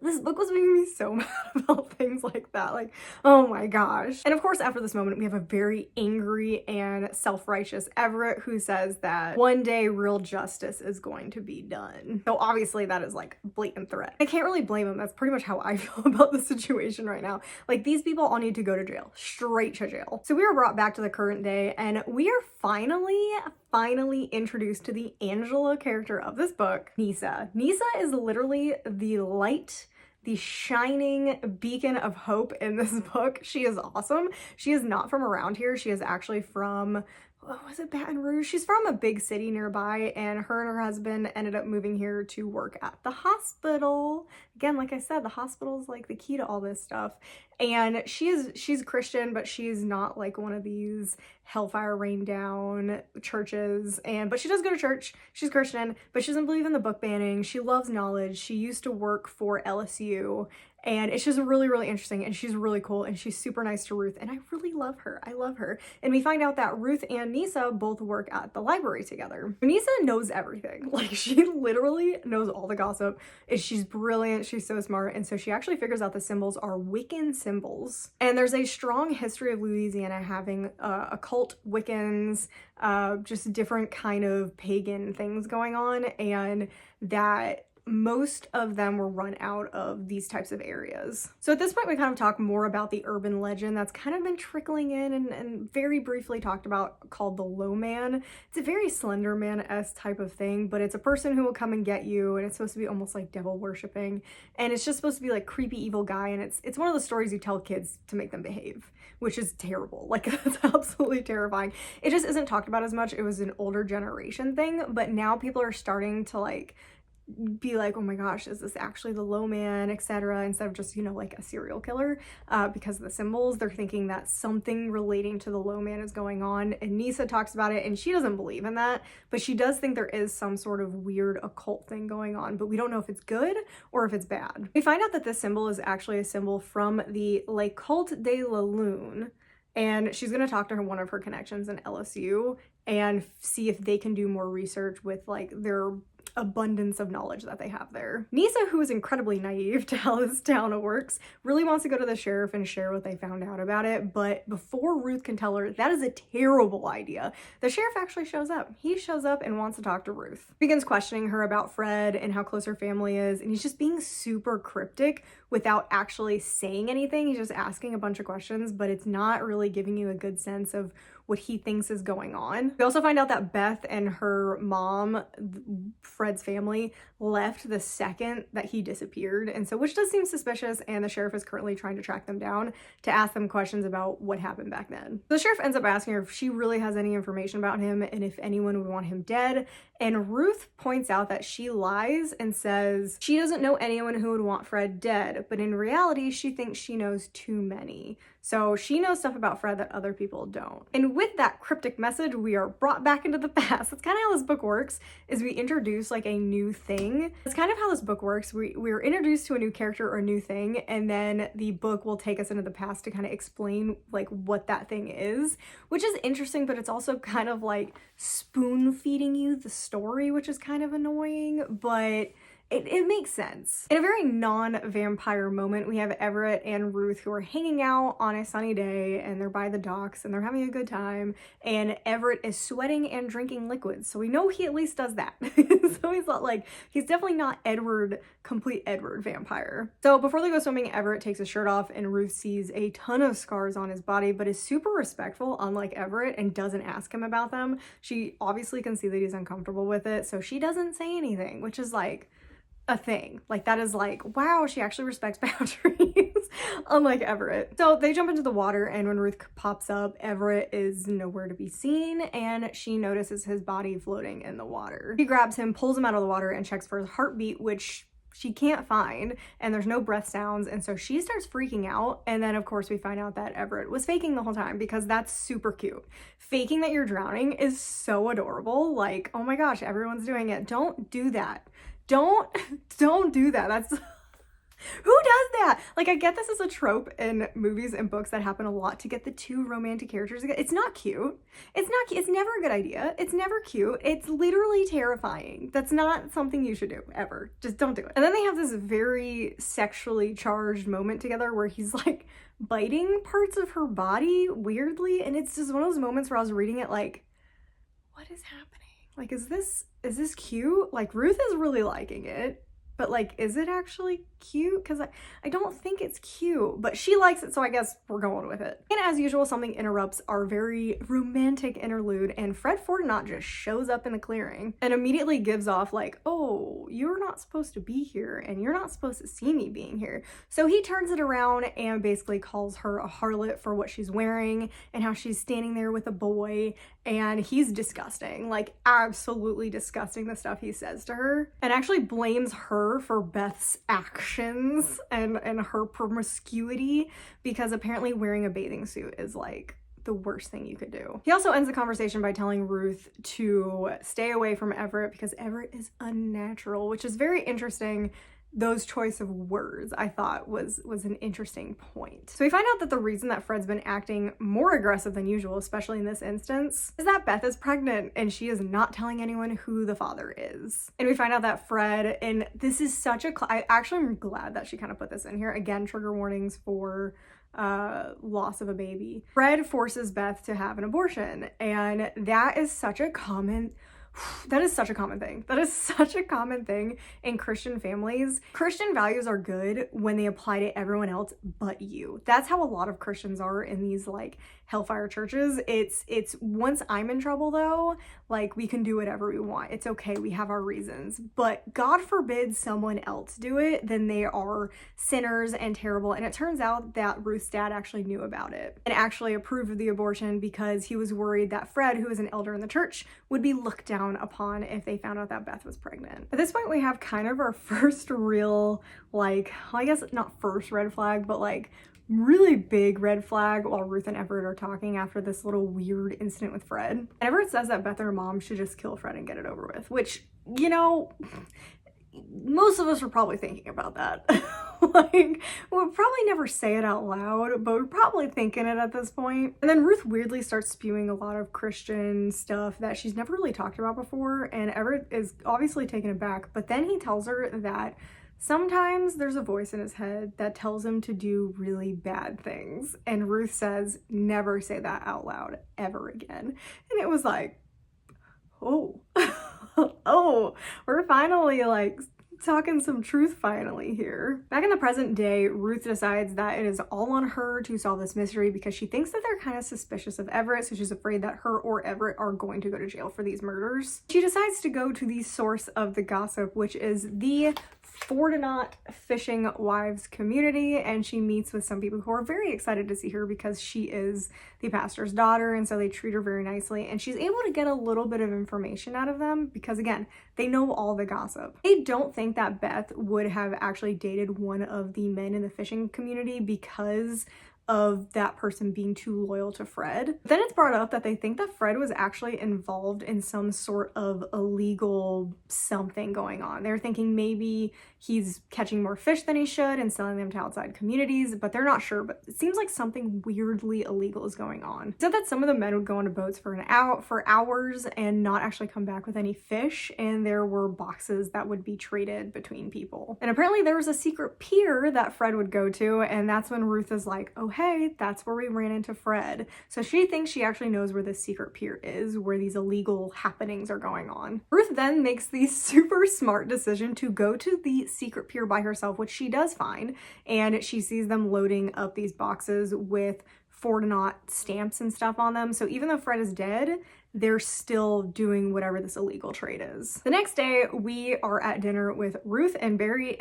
This book was making me so mad about things like that. Like, oh my gosh. And of course, after this moment, we have a very angry and self-righteous Everett who says that one day real justice is going to be done. So obviously that is like blatant threat. I can't really blame him. That's pretty much how I feel about the situation right now. Like, these people all need to go to jail, straight to jail. So we are brought back to the current day, and we are finally introduced to the Angela character of this book, Nisa. Nisa is literally the light, the shining beacon of hope in this book. She is awesome. She is not from around here. She is actually from what was it, Baton Rouge? She's from a big city nearby, and her and her husband ended up moving here to work at the hospital. Again, like I said, the hospital is like the key to all this stuff. And she's Christian, but she's not like one of these hellfire rain down churches. But she does go to church. She's Christian, but she doesn't believe in the book banning. She loves knowledge. She used to work for LSU. And it's just really, really interesting, and she's really cool, and she's super nice to Ruth, and I really love her. I love her. And we find out that Ruth and Nisa both work at the library together. Nisa knows everything. Like, she literally knows all the gossip. She's brilliant. She's so smart. And so she actually figures out the symbols are Wiccan symbols. And there's a strong history of Louisiana having occult Wiccans, just different kind of pagan things going on, and that most of them were run out of these types of areas. So at this point, we kind of talk more about the urban legend that's kind of been trickling in and very briefly talked about, called the Low Man. It's a very Slender Man-esque type of thing, but it's a person who will come and get you, and it's supposed to be almost like devil worshipping, and it's just supposed to be like creepy evil guy, and it's one of the stories you tell kids to make them behave, which is terrible. Like, that's absolutely terrifying. It just isn't talked about as much. It was an older generation thing, but now people are starting to like be like, oh my gosh, is this actually the Low Man, etc., instead of just, you know, like a serial killer, because of the symbols. They're thinking that something relating to the Low Man is going on, and Nisa talks about it, and she doesn't believe in that, but she does think there is some sort of weird occult thing going on, but we don't know if it's good or if it's bad. We find out that this symbol is actually a symbol from the Le Culte de la Lune, and she's going to talk to one of her connections in LSU and see if they can do more research with like their abundance of knowledge that they have there. Nisa, who is incredibly naive to how this town works, really wants to go to the sheriff and share what they found out about it, but before Ruth can tell her that is a terrible idea, the sheriff actually shows up. He shows up and wants to talk to Ruth. Begins questioning her about Fred and how close her family is, and he's just being super cryptic without actually saying anything. He's just asking a bunch of questions, but it's not really giving you a good sense of what he thinks is going on. We also find out that Beth and her mom, Fred's family, left the second that he disappeared, and so, which does seem suspicious, and the sheriff is currently trying to track them down to ask them questions about what happened back then. The sheriff ends up asking her if she really has any information about him and if anyone would want him dead, and Ruth points out that she lies and says she doesn't know anyone who would want Fred dead, but in reality she thinks she knows too many. So she knows stuff about Fred that other people don't. And with that cryptic message, we are brought back into the past. That's kind of how this book works, is we introduce like a new thing. It's kind of how this book works. We're introduced to a new character or a new thing, and then the book will take us into the past to kind of explain like what that thing is, which is interesting, but it's also kind of like spoon feeding you the story, which is kind of annoying, but it makes sense. In a very non-vampire moment, we have Everett and Ruth who are hanging out on a sunny day, and they're by the docks and they're having a good time, and Everett is sweating and drinking liquids, so we know he at least does that. So he's not like, he's definitely not complete Edward vampire. So before they go swimming, Everett takes his shirt off, and Ruth sees a ton of scars on his body, but is super respectful, unlike Everett, and doesn't ask him about them. She obviously can see that he's uncomfortable with it, so she doesn't say anything, which is like a thing. Like, that is like, wow, she actually respects boundaries, unlike Everett. So they jump into the water, and when Ruth pops up, Everett is nowhere to be seen, and she notices his body floating in the water. She grabs him, pulls him out of the water, and checks for his heartbeat, which she can't find, and there's no breath sounds, and so she starts freaking out. And then of course we find out that Everett was faking the whole time, because that's super cute. Faking that you're drowning is so adorable. Like, oh my gosh, everyone's doing it. Don't do that. Don't do that. That's who does that? Like, I get this as a trope in movies and books that happen a lot, to get the two romantic characters together. It's not cute. It's not cute. It's never a good idea. It's never cute. It's literally terrifying. That's not something you should do, ever. Just don't do it. And then they have this very sexually charged moment together where he's like biting parts of her body weirdly, and it's just one of those moments where I was reading it like, what is happening? Like, is this cute? Like, Ruth is really liking it, but like, is it actually cute? Because I don't think it's cute, but she likes it, so I guess we're going with it. And as usual, something interrupts our very romantic interlude, and Fred Fortinot just shows up in the clearing and immediately gives off like, oh, you're not supposed to be here, and you're not supposed to see me being here. So he turns it around and basically calls her a harlot for what she's wearing and how she's standing there with a boy, and he's disgusting, like absolutely disgusting, the stuff he says to her, and actually blames her for Beth's actions and her promiscuity, because apparently wearing a bathing suit is like the worst thing you could do. He also ends the conversation by telling Ruth to stay away from Everett because Everett is unnatural, which is very interesting. Those choice of words I thought was an interesting point. So we find out that the reason that Fred's been acting more aggressive than usual, especially in this instance, is that Beth is pregnant and she is not telling anyone who the father is. And we find out that Fred, and this is such a, I actually am glad that she kind of put this in here. Again, trigger warnings for loss of a baby. Fred forces Beth to have an abortion, and that is such a common thing. That is such a common thing in Christian families. Christian values are good when they apply to everyone else but you. That's how a lot of Christians are in these like hellfire churches. It's once I'm in trouble though, like we can do whatever we want. It's okay, we have our reasons. But God forbid someone else do it, then they are sinners and terrible. And it turns out that Ruth's dad actually knew about it and actually approved of the abortion because he was worried that Fred, who was an elder in the church, would be looked down upon if they found out that Beth was pregnant. At this point, we have kind of our first real, like, well, I guess not first red flag, but like really big red flag while Ruth and Everett are talking after this little weird incident with Fred. And Everett says that Beth and her mom should just kill Fred and get it over with, which, you know, most of us are probably thinking about that. Like, we'll probably never say it out loud, but we're probably thinking it at this point. And then Ruth weirdly starts spewing a lot of Christian stuff that she's never really talked about before, and Everett is obviously taken aback, but then he tells her that sometimes there's a voice in his head that tells him to do really bad things. And Ruth says, never say that out loud ever again. And it was like, oh, oh, we're finally like talking some truth finally here. Back in the present day, Ruth decides that it is all on her to solve this mystery because she thinks that they're kind of suspicious of Everett, so she's afraid that her or Everett are going to go to jail for these murders. She decides to go to the source of the gossip, which is the Fortinot Fishing Wives community, and she meets with some people who are very excited to see her because she is the pastor's daughter, and so they treat her very nicely, and she's able to get a little bit of information out of them because, again, they know all the gossip. They don't think that Beth would have actually dated one of the men in the fishing community because of that person being too loyal to Fred. Then it's brought up that they think that Fred was actually involved in some sort of illegal something going on. They're thinking maybe he's catching more fish than he should and selling them to outside communities, but they're not sure. But it seems like something weirdly illegal is going on. It said that some of the men would go on boats for hours and not actually come back with any fish, and there were boxes that would be traded between people. And apparently there was a secret pier that Fred would go to, and that's when Ruth is like, oh hey, that's where we ran into Fred. So she thinks she actually knows where this secret pier is, where these illegal happenings are going on. Ruth then makes the super smart decision to go to the secret pier by herself, which she does find, and she sees them loading up these boxes with Fortinot stamps and stuff on them. So even though Fred is dead, they're still doing whatever this illegal trade is. The next day, we are at dinner with Ruth and Barry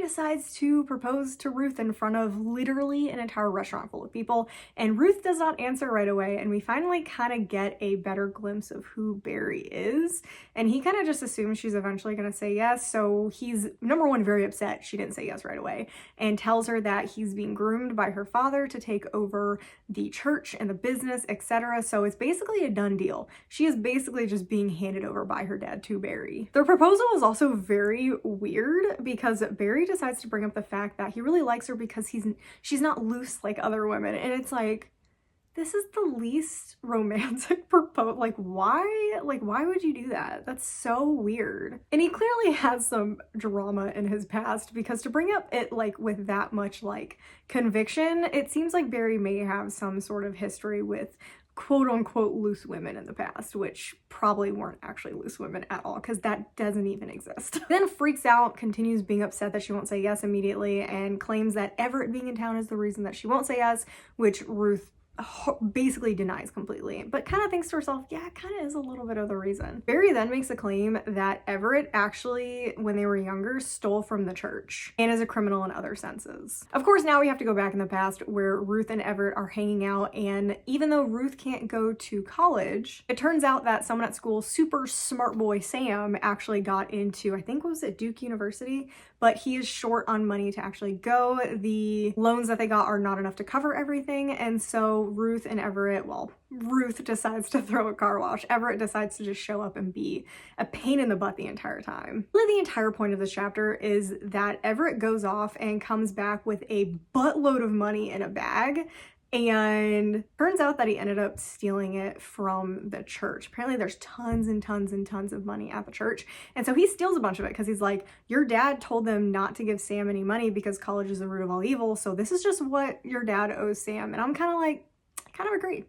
decides to propose to Ruth in front of literally an entire restaurant full of people, and Ruth does not answer right away, and we finally kind of get a better glimpse of who Barry is, and he kind of just assumes she's eventually gonna say yes, so he's, number one, very upset she didn't say yes right away, and tells her that he's being groomed by her father to take over the church and the business, etc. So it's basically a done deal. She is basically just being handed over by her dad to Barry. Their proposal is also very weird because Barry decides to bring up the fact that he really likes her because she's not loose like other women, and it's like, this is the least romantic proposal. Like why would you do that? That's so weird. And he clearly has some drama in his past because to bring up it like with that much like conviction, it seems like Barry may have some sort of history with quote unquote loose women in the past, which probably weren't actually loose women at all because that doesn't even exist. Then freaks out, continues being upset that she won't say yes immediately, and claims that Everett being in town is the reason that she won't say yes, which Ruth basically denies completely, but kind of thinks to herself, yeah, it kind of is a little bit of the reason. Barry then makes a claim that Everett actually, when they were younger, stole from the church and is a criminal in other senses. Of course, now we have to go back in the past where Ruth and Everett are hanging out, and even though Ruth can't go to college, it turns out that someone at school, super smart boy Sam, actually got into, I think, was it Duke University? But he is short on money to actually go. The loans that they got are not enough to cover everything, and so Ruth and Everett, well, Ruth decides to throw a car wash. Everett decides to just show up and be a pain in the butt the entire time. Really, the entire point of this chapter is that Everett goes off and comes back with a buttload of money in a bag, and turns out that he ended up stealing it from the church. Apparently there's tons and tons and tons of money at the church. And so he steals a bunch of it because he's like, your dad told them not to give Sam any money because college is the root of all evil. So this is just what your dad owes Sam. And I'm kind of like, I kind of agree.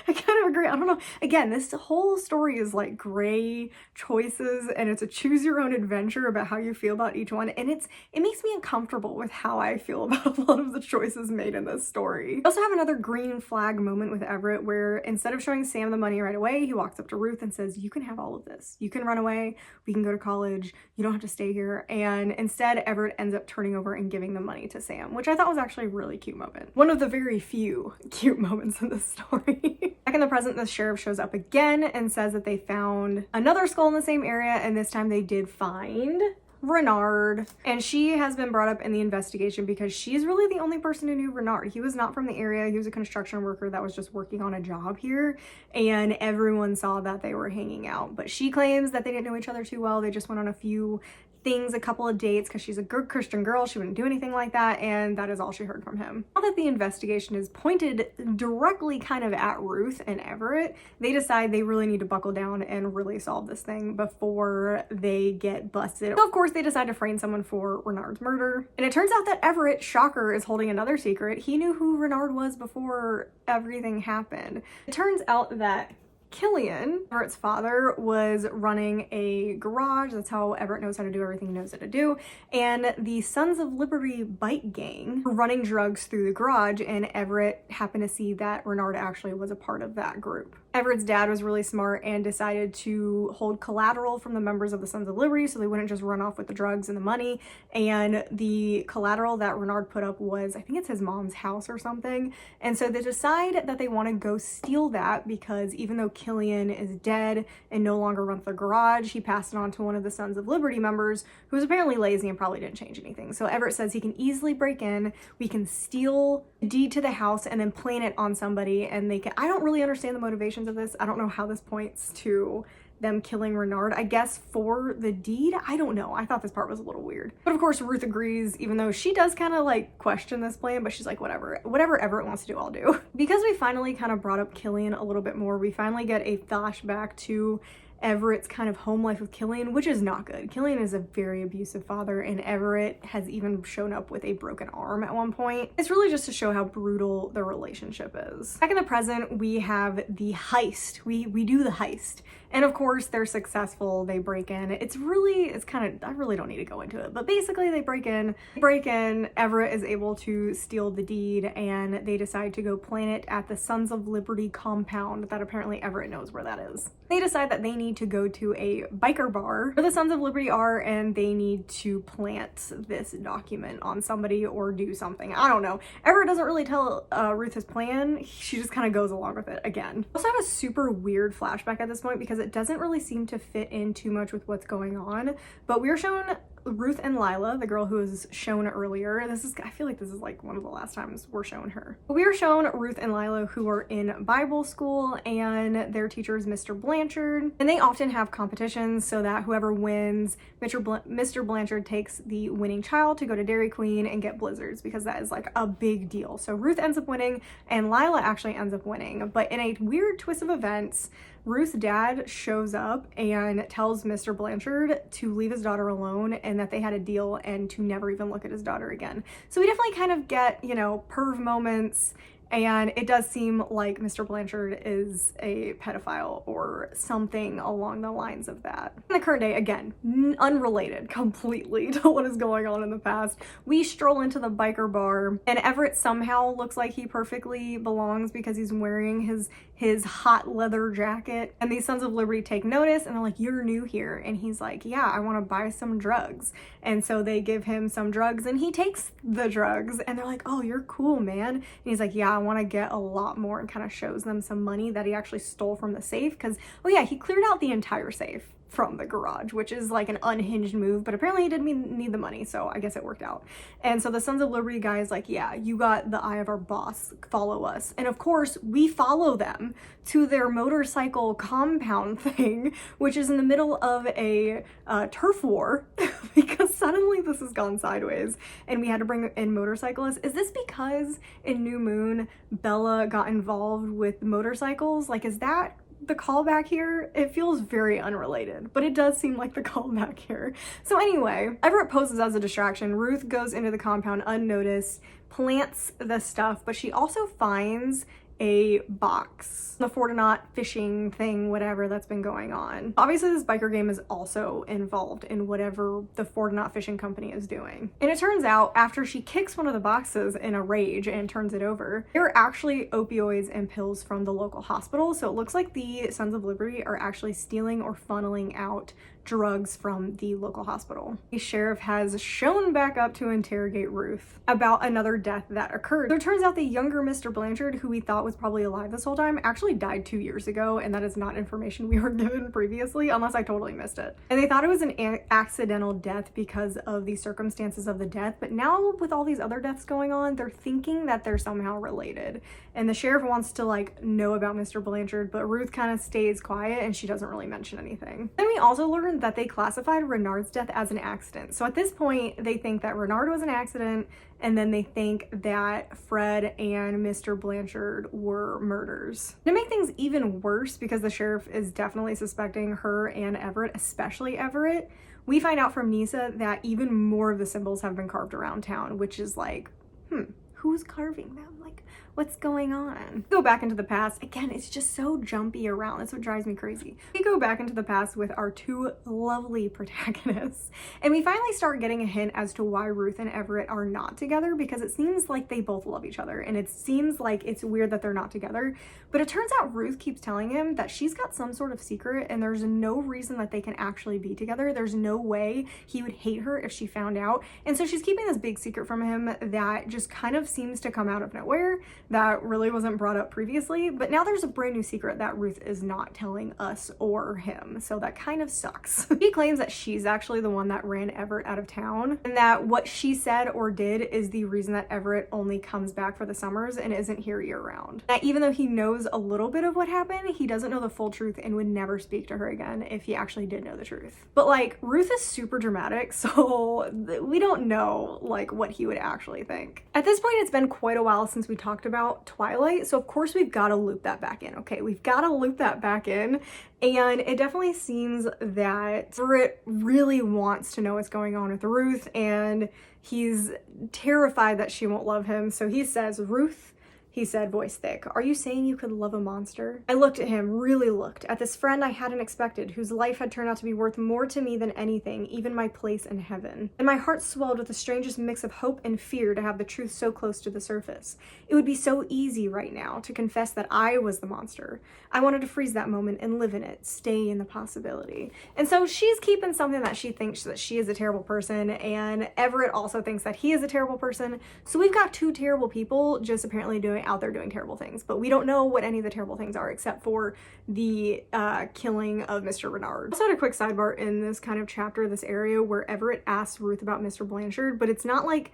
I kind of agree. I don't know. Again, this whole story is like gray choices, and it's a choose your own adventure about how you feel about each one. And it makes me uncomfortable with how I feel about a lot of the choices made in this story. We also have another green flag moment with Everett where instead of showing Sam the money right away, he walks up to Ruth and says, you can have all of this. You can run away. We can go to college. You don't have to stay here. And instead, Everett ends up turning over and giving the money to Sam, which I thought was actually a really cute moment. One of the very few cute moments in this story. Back in the present, the sheriff shows up again and says that they found another skull in the same area, and this time they did find Renard, and she has been brought up in the investigation because she's really the only person who knew Renard. He was not from the area. He was a construction worker that was just working on a job here, and everyone saw that they were hanging out. But she claims that they didn't know each other too well. They just went on a few things, a couple of dates, because she's a good Christian girl. She wouldn't do anything like that, and that is all she heard from him. Now that the investigation is pointed directly kind of at Ruth and Everett, they decide they really need to buckle down and really solve this thing before they get busted. So of course they decide to frame someone for Renard's murder, and it turns out that Everett, shocker, is holding another secret. He knew who Renard was before everything happened. It turns out that Killian, Everett's father, was running a garage. That's how Everett knows how to do everything he knows how to do. And the Sons of Liberty bike gang were running drugs through the garage, and Everett happened to see that Renard actually was a part of that group. Everett's dad was really smart and decided to hold collateral from the members of the Sons of Liberty so they wouldn't just run off with the drugs and the money. And the collateral that Renard put up was, I think it's his mom's house or something. And so they decide that they want to go steal that because even though Killian is dead and no longer runs the garage, he passed it on to one of the Sons of Liberty members who was apparently lazy and probably didn't change anything. So Everett says he can easily break in, we can steal the deed to the house and then plant it on somebody, and they can, I don't really understand the motivations of this. I don't know how this points to them killing Renard. I guess for the deed? I don't know. I thought this part was a little weird. But of course Ruth agrees, even though she does kind of like question this plan, but she's like, whatever Everett wants to do, I'll do. Because we finally kind of brought up Killian a little bit more, we finally get a flashback to Everett's kind of home life with Killian, which is not good. Killian is a very abusive father, and Everett has even shown up with a broken arm at one point. It's really just to show how brutal the relationship is. Back in the present, we have the heist. We do the heist. And of course, they're successful. They break in. It's kind of, I really don't need to go into it, but basically they break in. Everett is able to steal the deed, and they decide to go plant it at the Sons of Liberty compound that apparently Everett knows where that is. They decide that they need to go to a biker bar where the Sons of Liberty are, and they need to plant this document on somebody or do something. I don't know. Everett doesn't really tell Ruth his plan. She just kind of goes along with it again. I also have a super weird flashback at this point because it doesn't really seem to fit in too much with what's going on, but we're shown Ruth and Lila, the girl who was shown earlier. I feel like this is like one of the last times we're shown her. We are shown Ruth and Lila who are in Bible school, and their teacher is Mr. Blanchard, and they often have competitions so that whoever wins, Mr. Blanchard takes the winning child to go to Dairy Queen and get blizzards because that is like a big deal. So Ruth ends up winning and Lila actually ends up winning, but in a weird twist of events, Ruth's dad shows up and tells Mr. Blanchard to leave his daughter alone and that they had a deal and to never even look at his daughter again. So we definitely kind of get, you know, perv moments And it does seem like Mr. Blanchard is a pedophile or something along the lines of that. In the current day, again, unrelated completely to what is going on in the past, we stroll into the biker bar and Everett somehow looks like he perfectly belongs because he's wearing his hot leather jacket. And these Sons of Liberty take notice and they're like, "You're new here." And he's like, "Yeah, I want to buy some drugs." And so they give him some drugs and he takes the drugs and they're like, "Oh, you're cool, man." And he's like, "Yeah, I want to get a lot more," and kind of shows them some money that he actually stole from the safe because, oh yeah, he cleared out the entire safe from the garage, which is like an unhinged move, but apparently he didn't need the money, so I guess it worked out. And so the Sons of Liberty guy is like, "Yeah, you got the eye of our boss, follow us." And of course we follow them to their motorcycle compound thing, which is in the middle of a turf war because suddenly this has gone sideways and we had to bring in motorcyclists. Is this because in New Moon Bella got involved with motorcycles? Like, is that the callback here? It feels very unrelated, but it does seem like the callback here. So anyway, Everett poses as a distraction. Ruth goes into the compound unnoticed, plants the stuff, but she also finds a box, the Fortnite fishing thing, whatever that's been going on. Obviously this biker game is also involved in whatever the Fortnite fishing company is doing. And it turns out after she kicks one of the boxes in a rage and turns it over, there are actually opioids and pills from the local hospital. So it looks like the Sons of Liberty are actually stealing or funneling out drugs from the local hospital. The sheriff has shown back up to interrogate Ruth about another death that occurred. So it turns out the younger Mr. Blanchard, who we thought was probably alive this whole time, actually died 2 years ago, and that is not information we were given previously, unless I totally missed it. And they thought it was an accidental death because of the circumstances of the death, but now with all these other deaths going on, they're thinking that they're somehow related. And the sheriff wants to like know about Mr. Blanchard, but Ruth kind of stays quiet and she doesn't really mention anything. Then we also learned that they classified Renard's death as an accident. So at this point, they think that Renard was an accident, and then they think that Fred and Mr. Blanchard were murders. To make things even worse, because the sheriff is definitely suspecting her and Everett, especially Everett, we find out from Nisa that even more of the symbols have been carved around town, which is like, who's carving them? Like, what's going on? Go back into the past. Again, it's just so jumpy around. That's what drives me crazy. We go back into the past with our two lovely protagonists, and we finally start getting a hint as to why Ruth and Everett are not together, because it seems like they both love each other, and it seems like it's weird that they're not together. But it turns out Ruth keeps telling him that she's got some sort of secret, and there's no reason that they can actually be together. There's no way he would hate her if she found out. And so she's keeping this big secret from him that just kind of seems to come out of nowhere, that really wasn't brought up previously, but now there's a brand new secret that Ruth is not telling us or him, so that kind of sucks. She claims that she's actually the one that ran Everett out of town, and that what she said or did is the reason that Everett only comes back for the summers and isn't here year-round. That even though he knows a little bit of what happened, he doesn't know the full truth and would never speak to her again if he actually did know the truth. But like, Ruth is super dramatic, so we don't know like what he would actually think. At this point, it's been quite a while since we talked about Twilight, so of course we've got to loop that back in. Okay, we've got to loop that back in, and it definitely seems that Everett really wants to know what's going on with Ruth, and he's terrified that she won't love him. So he says, "Ruth," he said, voice thick, "are you saying you could love a monster?" I looked at him, really looked, at this friend I hadn't expected, whose life had turned out to be worth more to me than anything, even my place in heaven. And my heart swelled with the strangest mix of hope and fear to have the truth so close to the surface. It would be so easy right now to confess that I was the monster. I wanted to freeze that moment and live in it, stay in the possibility. And so she's keeping something that she thinks that she is a terrible person, and Everett also thinks that he is a terrible person. So we've got two terrible people just apparently out there doing terrible things, but we don't know what any of the terrible things are except for the killing of Mr. Renard. I also had a quick sidebar in this kind of chapter, this area where Everett asks Ruth about Mr. Blanchard, but it's not like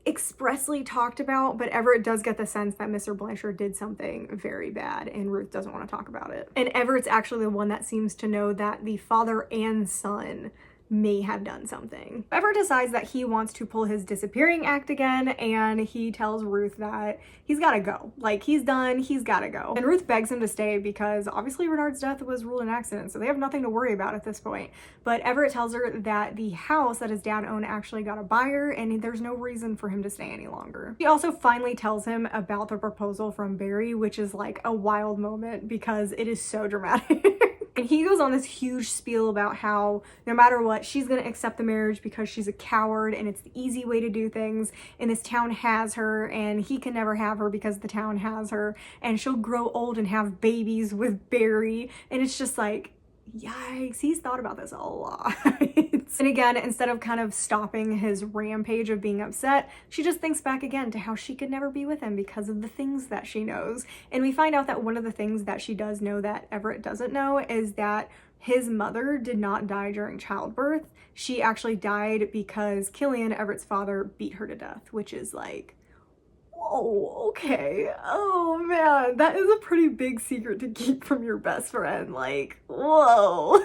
expressly talked about, but Everett does get the sense that Mr. Blanchard did something very bad and Ruth doesn't want to talk about it. And Everett's actually the one that seems to know that the father and son may have done something. Everett decides that he wants to pull his disappearing act again, and he tells Ruth that he's gotta go. Like, he's done, he's gotta go. And Ruth begs him to stay because obviously Renard's death was ruled an accident, so they have nothing to worry about at this point. But Everett tells her that the house that his dad owned actually got a buyer, and there's no reason for him to stay any longer. He also finally tells him about the proposal from Barry, which is like a wild moment because it is so dramatic. And he goes on this huge spiel about how no matter what, she's gonna accept the marriage because she's a coward and it's the easy way to do things, and this town has her and he can never have her because the town has her, and she'll grow old and have babies with Barry. And it's just like, yikes, he's thought about this a lot. And again, instead of kind of stopping his rampage of being upset, she just thinks back again to how she could never be with him because of the things that she knows. And we find out that one of the things that she does know that Everett doesn't know is that his mother did not die during childbirth. She actually died because Killian, Everett's father, beat her to death, which is like, oh, okay. Oh man, that is a pretty big secret to keep from your best friend. Like, whoa.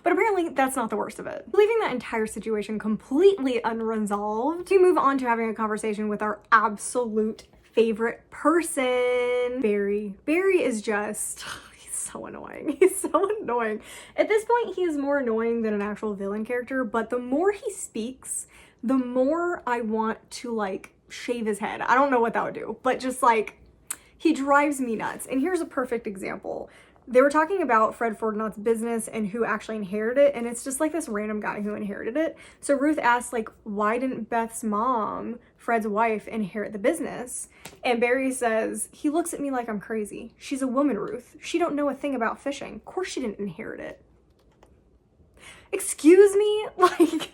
But apparently that's not the worst of it. Leaving that entire situation completely unresolved, we move on to having a conversation with our absolute favorite person, Barry. Barry is just, he's so annoying. He's so annoying. At this point, he is more annoying than an actual villain character, but the more he speaks, the more I want to like shave his head. I don't know what that would do, but just like, he drives me nuts. And here's a perfect example. They were talking about Fred Ferdinand's business and who actually inherited it, and it's just like this random guy who inherited it. So Ruth asks, like, why didn't Beth's mom, Fred's wife, inherit the business? And Barry says, he looks at me like I'm crazy. She's a woman, Ruth. She don't know a thing about fishing. Of course she didn't inherit it. Excuse me? Like,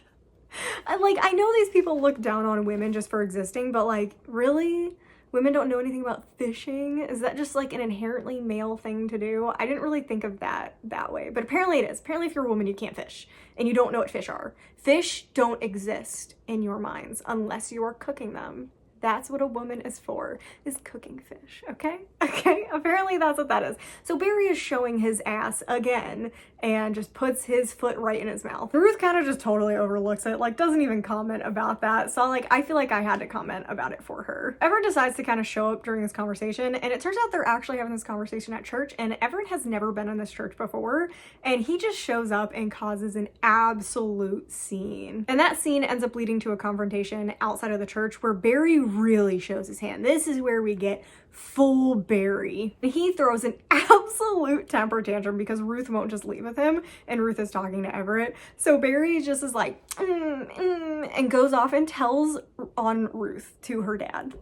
I know these people look down on women just for existing, but like, really? Women don't know anything about fishing? Is that just like an inherently male thing to do? I didn't really think of that way, but apparently it is. Apparently if you're a woman, you can't fish and you don't know what fish are. Fish don't exist in your minds unless you are cooking them. That's what a woman is for, is cooking fish, okay? Okay, apparently that's what that is. So Barry is showing his ass again and just puts his foot right in his mouth. Ruth kind of just totally overlooks it, like doesn't even comment about that. So like, I feel like I had to comment about it for her. Everett decides to kind of show up during this conversation, and it turns out they're actually having this conversation at church, and Everett has never been in this church before, and he just shows up and causes an absolute scene. And that scene ends up leading to a confrontation outside of the church where Barry really shows his hand. This is where we get full Barry. He throws an absolute temper tantrum because Ruth won't just leave with him, and Ruth is talking to Everett. So Barry just is like, and goes off and tells on Ruth to her dad.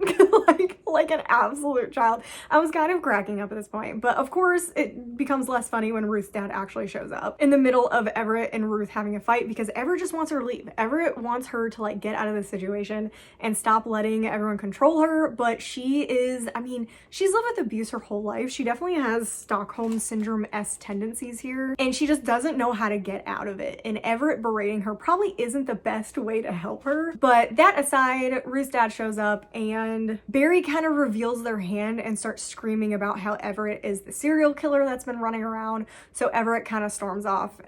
like an absolute child. I was kind of cracking up at this point, but of course it becomes less funny when Ruth's dad actually shows up in the middle of Everett and Ruth having a fight because Everett just wants her to leave. Everett wants her to like get out of the situation and stop letting everyone control her, but she is, I mean, she's lived with abuse her whole life. She definitely has Stockholm Syndrome-esque tendencies here, and she just doesn't know how to get out of it. And Everett berating her probably isn't the best way to help her. But that aside, Ruth's dad shows up, and Barry kind of reveals their hand and starts screaming about how Everett is the serial killer that's been running around. So Everett kind of storms off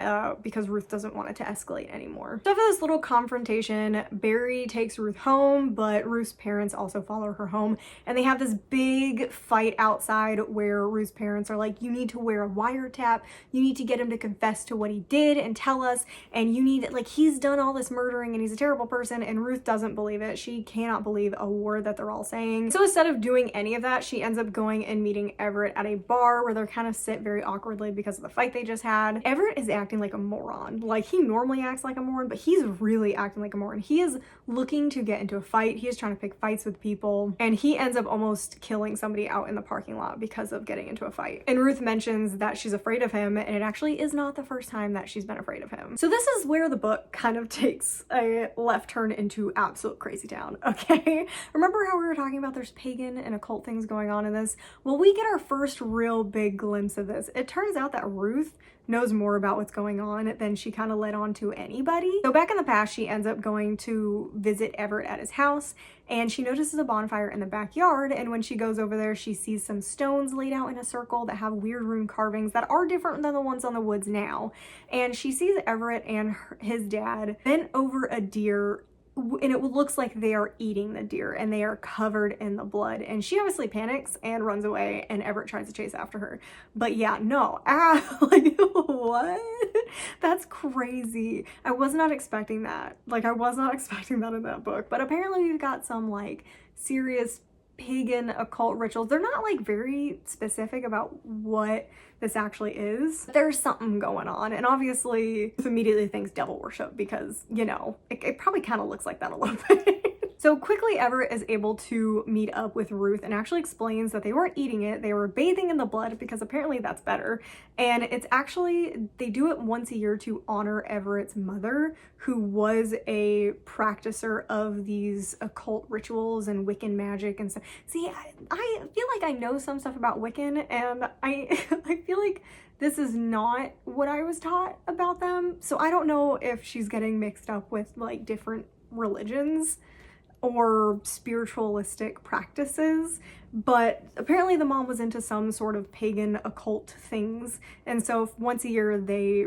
because Ruth doesn't want it to escalate anymore. So after this little confrontation, Barry takes Ruth home, but Ruth's parents also follow her home, and they have this big fight outside where Ruth's parents are like, you need to wear a wiretap, you need to get him to confess to what he did and tell us, and you need, like, he's done all this murdering and he's a terrible person. And Ruth doesn't believe it. She cannot believe a word that they're all saying. So instead of doing any of that, she ends up going and meeting Everett at a bar where they're kind of sit very awkwardly because of the fight they just had. Everett is acting like a moron. Like, he normally acts like a moron, but he's really acting like a moron. He is looking to get into a fight. He is trying to pick fights with people, and he ends up almost killing somebody out in the parking lot because of getting into a fight. And Ruth mentions that she's afraid of him, and it actually is not the first time that she's been afraid of him. So this is where the book kind of takes a left turn into absolute crazy town, okay? Remember how we were talking about there's pagan and occult things going on in this? Well, we get our first real big glimpse of this. It turns out that Ruth knows more about what's going on than she kind of let on to anybody. So back in the past, she ends up going to visit Everett at his house, and she notices a bonfire in the backyard, and when she goes over there, she sees some stones laid out in a circle that have weird rune carvings that are different than the ones on the woods now. And she sees Everett and his dad bent over a deer, and it looks like they are eating the deer and they are covered in the blood, and she obviously panics and runs away, and Everett tries to chase after her. But yeah, no, like what? That's crazy. I was not expecting that. Like, I was not expecting that in that book, but apparently we've got some like serious pagan occult rituals. They're not like very specific about what this actually is. There's something going on, and obviously immediately thinks devil worship because, you know, it probably kind of looks like that a little bit. So quickly Everett is able to meet up with Ruth and actually explains that they weren't eating it, they were bathing in the blood because apparently that's better. And it's actually, they do it once a year to honor Everett's mother, who was a practicer of these occult rituals and Wiccan magic and stuff. See, I feel like I know some stuff about Wiccan, and I feel like this is not what I was taught about them. So I don't know if she's getting mixed up with like different religions or spiritualistic practices, but apparently the mom was into some sort of pagan occult things, and so once a year they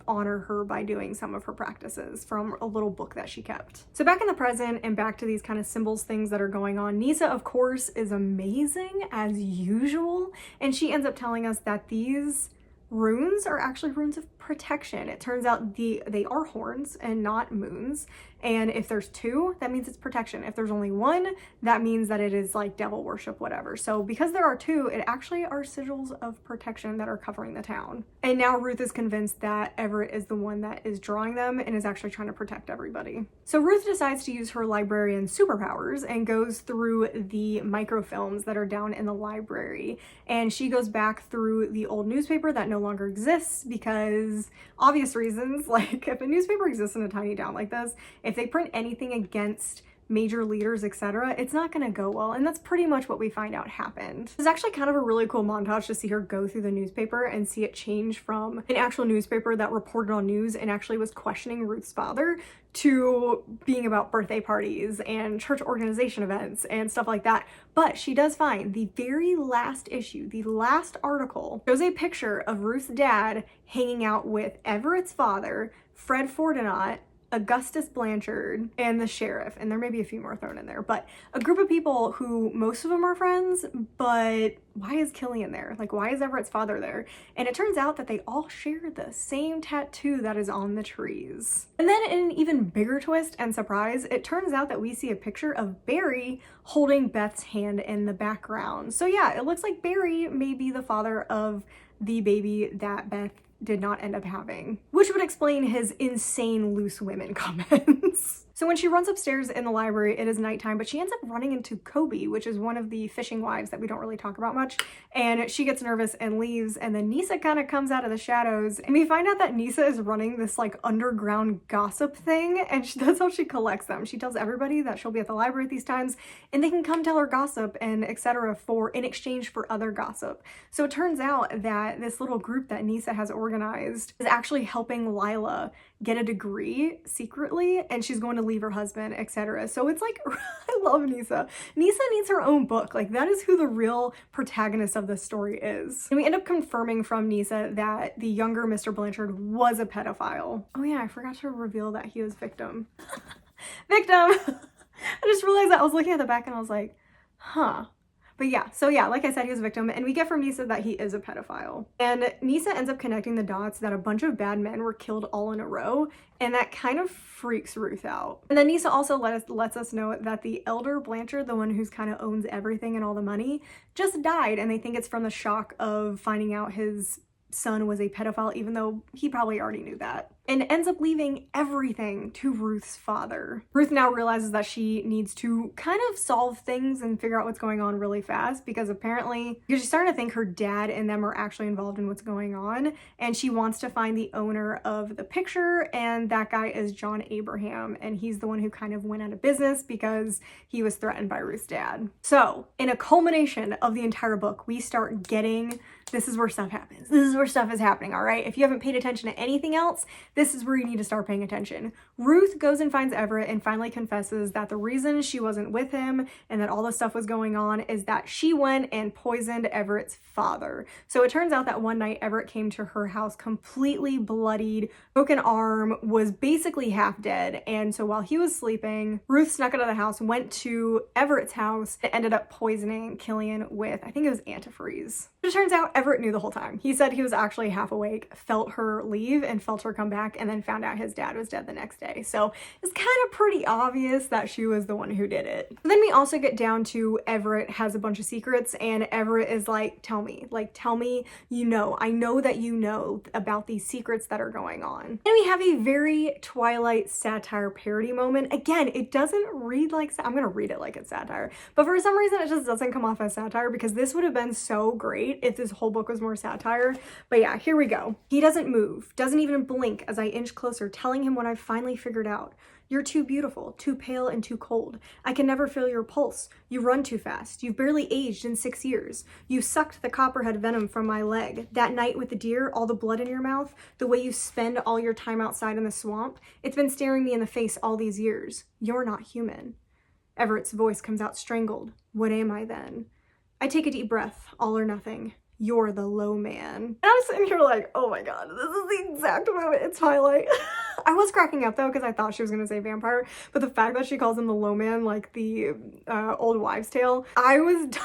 honor her by doing some of her practices from a little book that she kept. So back in the present and back to these kind of symbols things that are going on, Nisa of course is amazing as usual, and she ends up telling us that these runes are actually runes of protection. It turns out they are horns and not moons, and if there's two, that means it's protection. If there's only one, that means that it is like devil worship, whatever. So because there are two, it actually are sigils of protection that are covering the town. And now Ruth is convinced that Everett is the one that is drawing them and is actually trying to protect everybody. So Ruth decides to use her librarian superpowers and goes through the microfilms that are down in the library, and she goes back through the old newspaper that no longer exists because obvious reasons. Like, if a newspaper exists in a tiny town like this, if they print anything against major leaders, etc., it's not gonna go well, and that's pretty much what we find out happened. It's actually kind of a really cool montage to see her go through the newspaper and see it change from an actual newspaper that reported on news and actually was questioning Ruth's father to being about birthday parties and church organization events and stuff like that. But she does find the very last issue, the last article, shows a picture of Ruth's dad hanging out with Everett's father, Fred Fortinot, Augustus Blanchard, and the sheriff, and there may be a few more thrown in there, but a group of people who most of them are friends, but why is Killian there? Like, why is Everett's father there? And it turns out that they all share the same tattoo that is on the trees. And then in an even bigger twist and surprise, it turns out that we see a picture of Barry holding Beth's hand in the background. So yeah, it looks like Barry may be the father of the baby that Beth did not end up having, which would explain his insane loose women comments. So when she runs upstairs in the library, it is nighttime, but she ends up running into Kobe, which is one of the fishing wives that we don't really talk about much, and she gets nervous and leaves, and then Nisa kind of comes out of the shadows, and we find out that Nisa is running this like underground gossip thing, and that's how she collects them. She tells everybody that she'll be at the library at these times, and they can come tell her gossip and etc. in exchange for other gossip. So it turns out that this little group that Nisa has organized is actually helping Lila get a degree secretly, and she's going to leave her husband, etc. So it's like, I love Nisa. Nisa needs her own book. Like, that is who the real protagonist of this story is. And we end up confirming from Nisa that the younger Mr. Blanchard was a pedophile. Oh yeah, I forgot to reveal that he was victim. Victim! I just realized that. I was looking at the back and I was like, huh. But yeah, so yeah, like I said, he was a victim, and we get from Nisa that he is a pedophile. And Nisa ends up connecting the dots that a bunch of bad men were killed all in a row, and that kind of freaks Ruth out. And then Nisa also lets us know that the elder Blanchard, the one who's kind of owns everything and all the money, just died, and they think it's from the shock of finding out his son was a pedophile, even though he probably already knew that. and ends up leaving everything to Ruth's father. Ruth now realizes that she needs to kind of solve things and figure out what's going on really fast because she's starting to think her dad and them are actually involved in what's going on, and she wants to find the owner of the picture, and that guy is John Abraham, and he's the one who kind of went out of business because he was threatened by Ruth's dad. So in a culmination of the entire book, we start getting, this is where stuff happens. This is where stuff is happening, all right? If you haven't paid attention to anything else, this is where you need to start paying attention. Ruth goes and finds Everett and finally confesses that the reason she wasn't with him and that all this stuff was going on is that she went and poisoned Everett's father. So it turns out that one night Everett came to her house completely bloodied, broken arm, was basically half dead. And so while he was sleeping, Ruth snuck out of the house, went to Everett's house, and ended up poisoning Killian with, I think it was antifreeze. It turns out Everett knew the whole time. He said he was actually half awake, felt her leave and felt her come back, and then found out his dad was dead the next day. So it's kind of pretty obvious that she was the one who did it. Then we also get down to Everett has a bunch of secrets, and Everett is like, tell me, you know, I know that you know about these secrets that are going on. And we have a very Twilight satire parody moment. Again, it doesn't read like, I'm gonna read it like it's satire, but for some reason it just doesn't come off as satire because this would have been so great if this whole book was more satire. But yeah, here we go. He doesn't move, doesn't even blink as I inch closer, telling him what I've finally figured out. You're too beautiful, too pale, and too cold. I can never feel your pulse. You run too fast. You've barely aged in 6 years. You sucked the copperhead venom from my leg. That night with the deer, all the blood in your mouth, the way you spend all your time outside in the swamp, it's been staring me in the face all these years. You're not human. Everett's voice comes out strangled. What am I then? I take a deep breath, all or nothing. You're the low man. And I was sitting here like, oh my god, this is the exact moment in Twilight. I was cracking up though because I thought she was gonna say vampire, but the fact that she calls him the low man, like the old wives' tale, I was dying.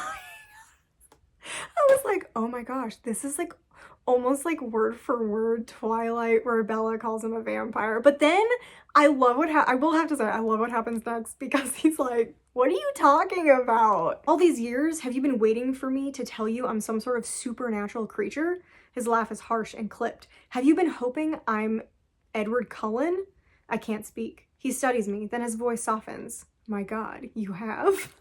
I was like, oh my gosh, this is like almost like word for word Twilight where Bella calls him a vampire. But then I love I will have to say, I love what happens next because he's like, what are you talking about? All these years, have you been waiting for me to tell you I'm some sort of supernatural creature? His laugh is harsh and clipped. Have you been hoping I'm Edward Cullen? I can't speak. He studies me, then his voice softens. My god, you have?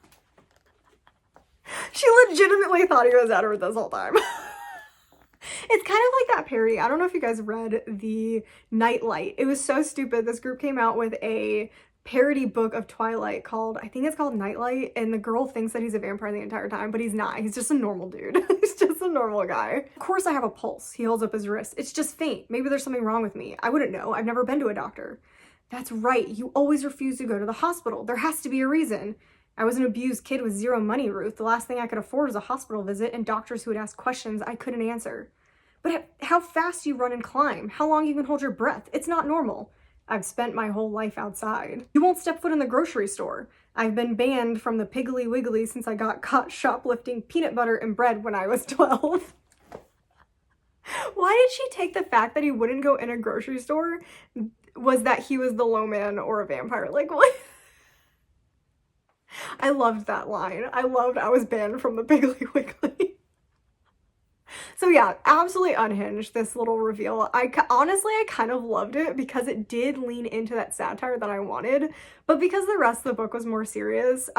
She legitimately thought he was Edward this whole time. It's kind of like that parody. I don't know if you guys read the Nightlight. It was so stupid. This group came out with a parody book of Twilight called, I think it's called Nightlight, and the girl thinks that he's a vampire the entire time, but he's not. He's just a normal dude. He's just a normal guy. Of course I have a pulse. He holds up his wrist. It's just faint. Maybe there's something wrong with me. I wouldn't know. I've never been to a doctor. That's right. You always refuse to go to the hospital. There has to be a reason. I was an abused kid with zero money, Ruth. The last thing I could afford was a hospital visit and doctors who would ask questions I couldn't answer. But how fast you run and climb, how long you can hold your breath, it's not normal. I've spent my whole life outside. You won't step foot in the grocery store. I've been banned from the Piggly Wiggly since I got caught shoplifting peanut butter and bread when I was 12. Why did she take the fact that he wouldn't go in a grocery store was that he was the low man or a vampire? Like, what? I loved that line. I was banned from the Piggly Wiggly. So yeah, absolutely unhinged, this little reveal. Honestly, I kind of loved it because it did lean into that satire that I wanted, but because the rest of the book was more serious,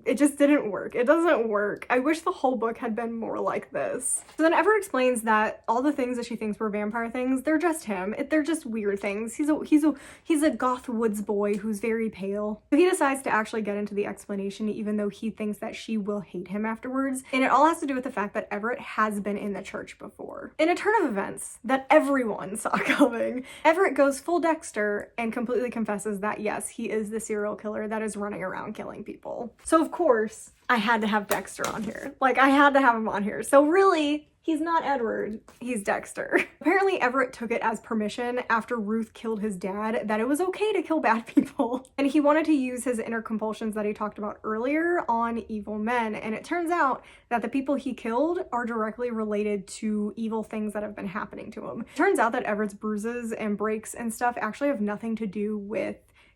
it just didn't work. It doesn't work. I wish the whole book had been more like this. So then Everett explains that all the things that she thinks were vampire things, they're just him. They're just weird things. He's a goth woods boy who's very pale. So he decides to actually get into the explanation even though he thinks that she will hate him afterwards. And it all has to do with the fact that Everett has been in the church before. In a turn of events that everyone saw coming, Everett goes full Dexter and completely confesses that yes, he is the serial killer that is running around killing people. So of course, I had to have Dexter on here. Like, I had to have him on here. So really, he's not Edward, he's Dexter. Apparently Everett took it as permission after Ruth killed his dad that it was okay to kill bad people. And he wanted to use his inner compulsions that he talked about earlier on evil men. And it turns out that the people he killed are directly related to evil things that have been happening to him. It turns out that Everett's bruises and breaks and stuff actually have nothing to do with,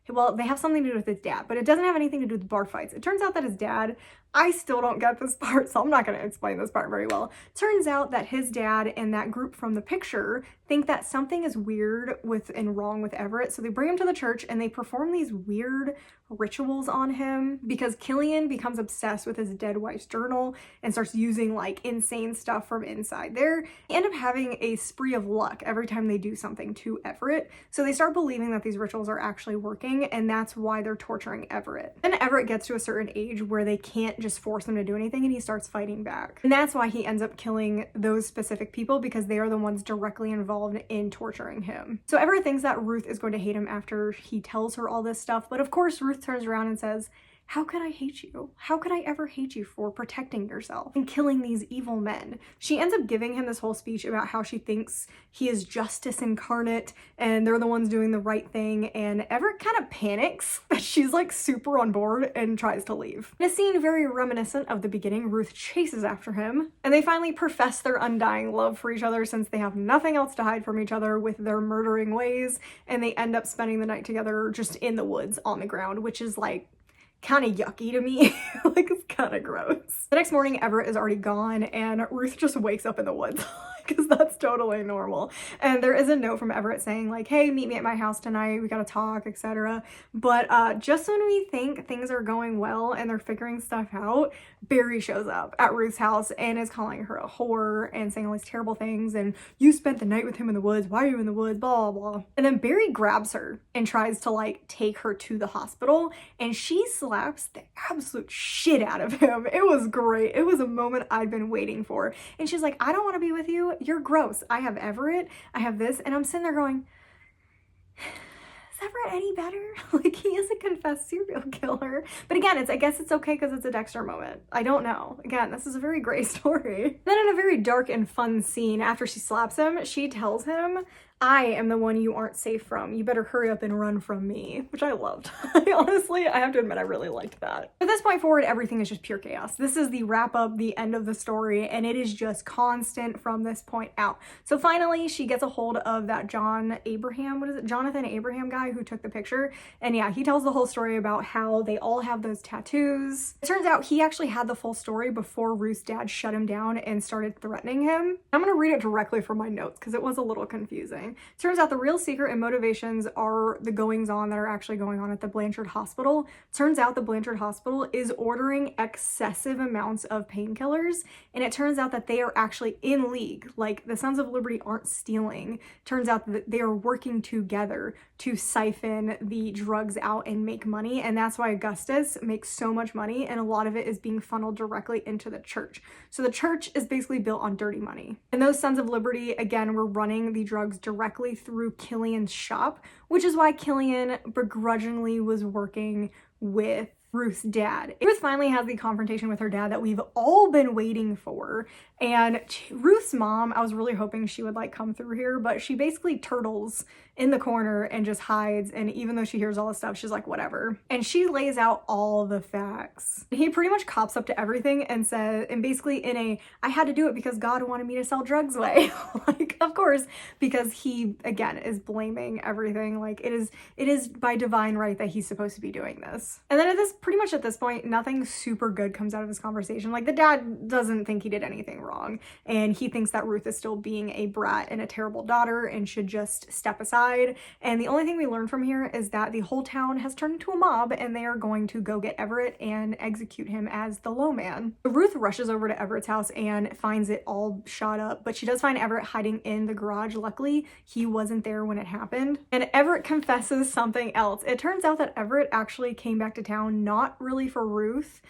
well, they have something to do with his dad, but it doesn't have anything to do with bar fights. It turns out that his dad I still don't get this part, so I'm not going to explain this part very well. Turns out that his dad and that group from the picture think that something is weird with and wrong with Everett, so they bring him to the church and they perform these weird rituals on him because Killian becomes obsessed with his dead wife's journal and starts using like insane stuff from inside there. They end up having a spree of luck every time they do something to Everett, so they start believing that these rituals are actually working, and that's why they're torturing Everett. Then Everett gets to a certain age where they can't just force him to do anything, and he starts fighting back. And that's why he ends up killing those specific people, because they are the ones directly involved in torturing him. So Everett thinks that Ruth is going to hate him after he tells her all this stuff, but of course Ruth turns around and says, how could I hate you? How could I ever hate you for protecting yourself and killing these evil men? She ends up giving him this whole speech about how she thinks he is justice incarnate and they're the ones doing the right thing, and Everett kind of panics that she's like super on board and tries to leave. In a scene very reminiscent of the beginning, Ruth chases after him and they finally profess their undying love for each other since they have nothing else to hide from each other with their murdering ways, and they end up spending the night together just in the woods on the ground, which is like kind of yucky to me. Like, it's kind of gross. The next morning, Everett is already gone and Ruth just wakes up in the woods because that's totally normal. And there is a note from Everett saying like, hey, meet me at my house tonight, we gotta talk, etc. But just when we think things are going well and they're figuring stuff out, Barry shows up at Ruth's house and is calling her a whore and saying all these terrible things, and you spent the night with him in the woods, why are you in the woods, blah blah blah. And then Barry grabs her and tries to like take her to the hospital, and she slaps the absolute shit out of him. It was great. It was a moment I'd been waiting for. And she's like, I don't want to be with you, you're gross, I have Everett, I have this. And I'm sitting there going, is Everett any better? Like, he is a confessed serial killer. But again, I guess it's okay because it's a Dexter moment. I don't know. Again, this is a very gray story. Then in a very dark and fun scene, after she slaps him, she tells him, I am the one you aren't safe from. You better hurry up and run from me, which I loved. Honestly, I have to admit, I really liked that. At this point forward, everything is just pure chaos. This is the wrap up, the end of the story, and it is just constant from this point out. So finally, she gets a hold of that Jonathan Abraham guy who took the picture. And yeah, he tells the whole story about how they all have those tattoos. It turns out he actually had the full story before Ruth's dad shut him down and started threatening him. I'm gonna read it directly from my notes because it was a little confusing. Turns out the real secret and motivations are the goings on that are actually going on at the Blanchard Hospital. Turns out the Blanchard Hospital is ordering excessive amounts of painkillers, and it turns out that they are actually in league. Like, the Sons of Liberty aren't stealing. Turns out that they are working together to siphon the drugs out and make money, and that's why Augustus makes so much money, and a lot of it is being funneled directly into the church. So the church is basically built on dirty money. And those Sons of Liberty, again, were running the drugs directly through Killian's shop, which is why Killian begrudgingly was working with Ruth's dad. Ruth finally has the confrontation with her dad that we've all been waiting for, and Ruth's mom, I was really hoping she would like come through here, but she basically turtles in the corner and just hides, and even though she hears all this stuff, she's like, whatever. And she lays out all the facts. He pretty much cops up to everything and says, and basically in a, I had to do it because God wanted me to sell drugs way. Like, of course, because he, again, is blaming everything. Like, it is by divine right that he's supposed to be doing this. And then pretty much at this point, nothing super good comes out of this conversation. Like, the dad doesn't think he did anything wrong, and he thinks that Ruth is still being a brat and a terrible daughter and should just step aside. And the only thing we learn from here is that the whole town has turned into a mob, and they are going to go get Everett and execute him as the low man. Ruth rushes over to Everett's house and finds it all shot up, but she does find Everett hiding in the garage. Luckily, he wasn't there when it happened. And Everett confesses something else. It turns out that Everett actually came back to town not really for Ruth.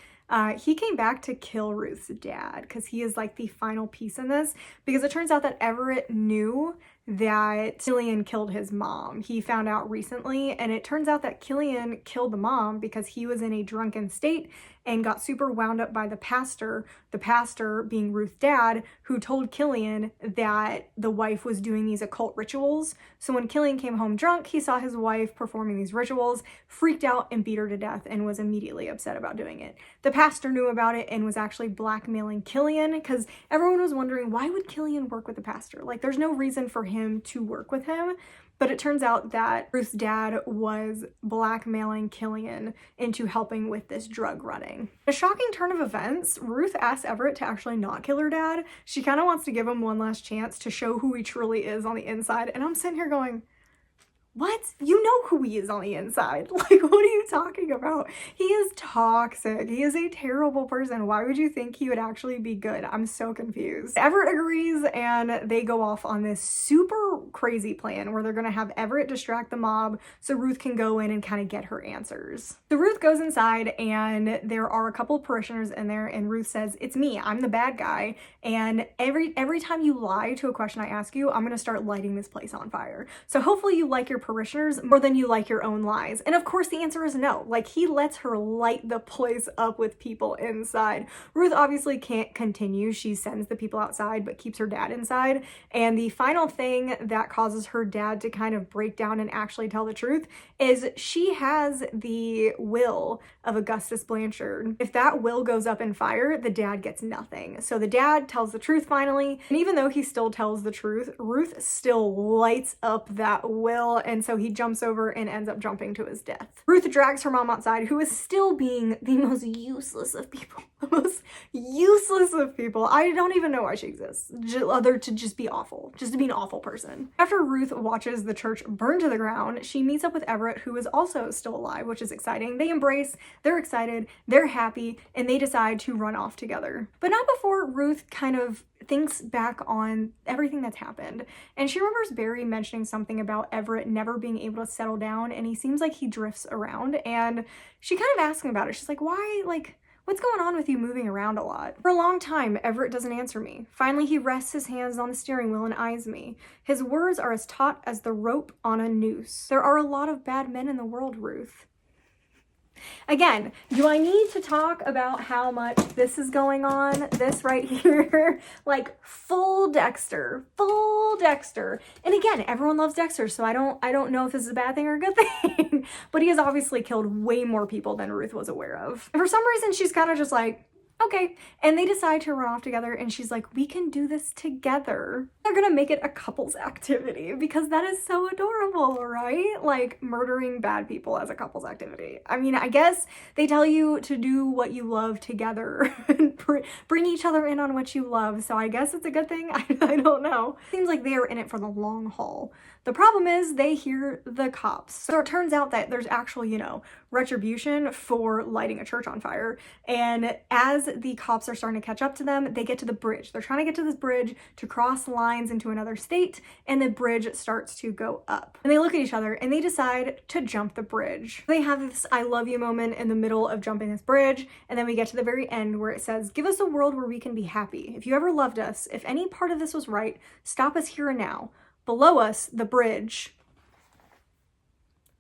He came back to kill Ruth's dad because he is like the final piece in this, because it turns out that Everett knew that Killian killed his mom. He found out recently, and it turns out that Killian killed the mom because he was in a drunken state and got super wound up by the pastor being Ruth's dad, who told Killian that the wife was doing these occult rituals. So when Killian came home drunk, he saw his wife performing these rituals, freaked out and beat her to death, and was immediately upset about doing it. The pastor knew about it and was actually blackmailing Killian, because everyone was wondering, why would Killian work with the pastor? Like, there's no reason for him to work with him. But it turns out that Ruth's dad was blackmailing Killian into helping with this drug running. A shocking turn of events, Ruth asks Everett to actually not kill her dad. She kind of wants to give him one last chance to show who he truly is on the inside. And I'm sitting here going, what? You know who he is on the inside. Like, what are you talking about? He is toxic. He is a terrible person. Why would you think he would actually be good? I'm so confused. Everett agrees and they go off on this super crazy plan where they're gonna have Everett distract the mob so Ruth can go in and kind of get her answers. So Ruth goes inside and there are a couple of parishioners in there and Ruth says, it's me, I'm the bad guy. And every time you lie to a question I ask you, I'm gonna start lighting this place on fire. So hopefully you like your parishioners more than you like your own lies. And of course the answer is no. Like, he lets her light the place up with people inside. Ruth obviously can't continue. She sends the people outside but keeps her dad inside. And the final thing that causes her dad to kind of break down and actually tell the truth is she has the will of Augustus Blanchard. If that will goes up in fire, the dad gets nothing. So the dad tells the truth finally, and even though he still tells the truth, Ruth still lights up that will, and so he jumps over and ends up jumping to his death. Ruth drags her mom outside, who is still being the most useless of people. The most useless of people. I don't even know why she exists, other to just be awful, just to be an awful person. After Ruth watches the church burn to the ground, she meets up with Everett, who is also still alive, which is exciting. They embrace, they're excited, they're happy, and they decide to run off together. But not before Ruth kind of thinks back on everything that's happened. And she remembers Barry mentioning something about Everett never being able to settle down, and he seems like he drifts around, and she kind of asks him about it. She's like, why, like, what's going on with you moving around a lot? For a long time, Everett doesn't answer me. Finally, he rests his hands on the steering wheel and eyes me. His words are as taut as the rope on a noose. There are a lot of bad men in the world, Ruth. Again, do I need to talk about how much this is going on? This right here, like full Dexter, full Dexter. And again, everyone loves Dexter, so I don't know if this is a bad thing or a good thing, but he has obviously killed way more people than Ruth was aware of. And for some reason, she's kind of just like, okay. And they decide to run off together and she's like, we can do this together. They're gonna make it a couples activity because that is so adorable, right? Like murdering bad people as a couples activity. I mean, I guess they tell you to do what you love together and bring each other in on what you love. So I guess it's a good thing. I don't know. Seems like they are in it for the long haul. The problem is they hear the cops. So it turns out that there's actual, you know, retribution for lighting a church on fire. And as the cops are starting to catch up to them, they get to the bridge. They're trying to get to this bridge to cross lines into another state, and the bridge starts to go up. And they look at each other and they decide to jump the bridge. They have this I love you moment in the middle of jumping this bridge, and then we get to the very end where it says, give us a world where we can be happy. If you ever loved us, if any part of this was right, stop us here and now. Below us, the bridge.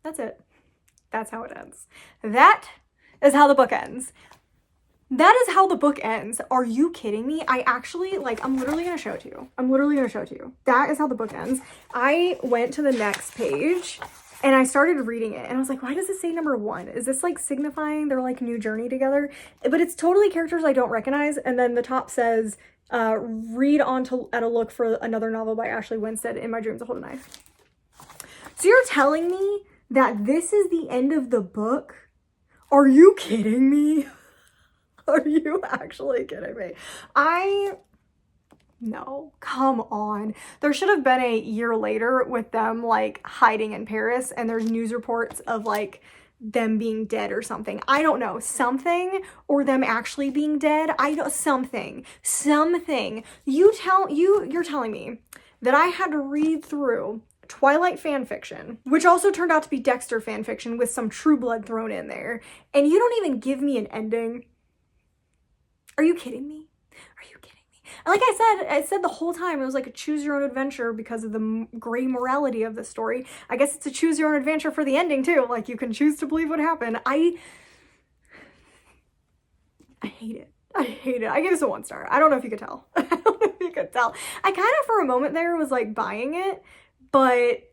That's it. That's how it ends. That is how the book ends. That is how the book ends. Are you kidding me? I actually, like, I'm literally gonna show it to you. I'm literally gonna show it to you. That is how the book ends. I went to the next page and I started reading it and I was like, why does it say number 1? Is this like signifying their like new journey together? But it's totally characters I don't recognize. And then the top says, read on to at a look for another novel by Ashley Winstead, In My Dreams to Hold a Knife. So you're telling me that this is the end of the book? Are you kidding me? Are you actually kidding me? No, come on. There should have been a year later with them like hiding in Paris and there's news reports of like them being dead or something. I don't know, something, or them actually being dead. I know something. You're telling me that I had to read through Twilight fanfiction, which also turned out to be Dexter fanfiction with some True Blood thrown in there, and you don't even give me an ending? Are you kidding me? Are you kidding me? And like I said the whole time, it was like a choose your own adventure because of the gray morality of the story. I guess it's a choose your own adventure for the ending too. Like you can choose to believe what happened. I hate it. I hate it. I gave this a 1 star. I don't know if you could tell. I don't know if you could tell. I kind of for a moment there was like buying it, but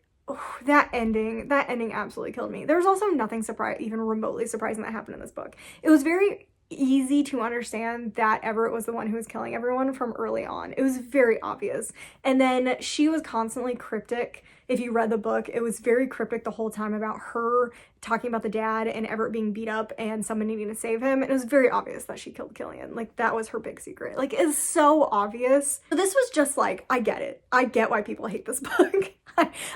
that ending absolutely killed me. There's also nothing even remotely surprising that happened in this book. It was very easy to understand that Everett was the one who was killing everyone from early on. It was very obvious. And then she was constantly cryptic. If you read the book, it was very cryptic the whole time about her talking about the dad and Everett being beat up and someone needing to save him. And it was very obvious that she killed Killian. Like, that was her big secret. Like, it's so obvious. But this was just like, I get it. I get why people hate this book.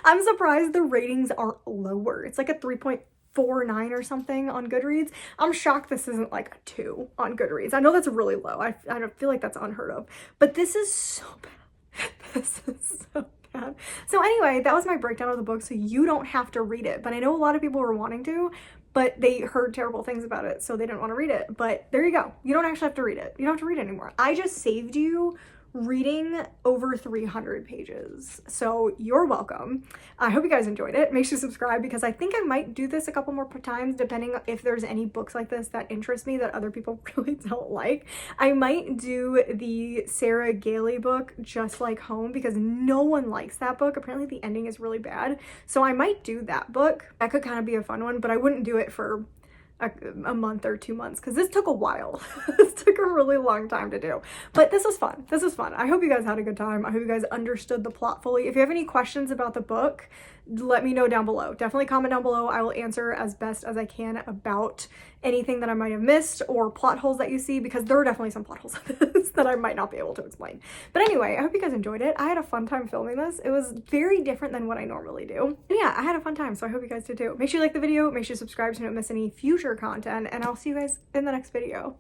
I'm surprised the ratings aren't lower. It's like a 3.49 or something on Goodreads. I'm shocked this isn't like a 2 on Goodreads. I know that's really low. I don't feel like that's unheard of. But this is so bad. This is so bad. So anyway, that was my breakdown of the book, so you don't have to read it. But I know a lot of people were wanting to, but they heard terrible things about it, so they didn't want to read it. But there you go. You don't actually have to read it. You don't have to read it anymore. I just saved you reading over 300 pages, so you're welcome. I hope you guys enjoyed it. Make sure to subscribe, because I think I might do this a couple more times depending if there's any books like this that interest me that other people really don't like. I might do the Sarah Gailey book, Just Like Home, because no one likes that book. Apparently the ending is really bad, so I might do that book. That could kind of be a fun one, but I wouldn't do it for a month or 2 months, because this took a while. This took a really long time to do, but this was fun. This was fun. I hope you guys had a good time. I hope you guys understood the plot fully. If you have any questions about the book, let me know down below. Definitely comment down below. I will answer as best as I can about anything that I might have missed or plot holes that you see, because there are definitely some plot holes in this that I might not be able to explain. But anyway, I hope you guys enjoyed it. I had a fun time filming this. It was very different than what I normally do. And yeah, I had a fun time, so I hope you guys did too. Make sure you like the video, make sure you subscribe so you don't miss any future content, and I'll see you guys in the next video.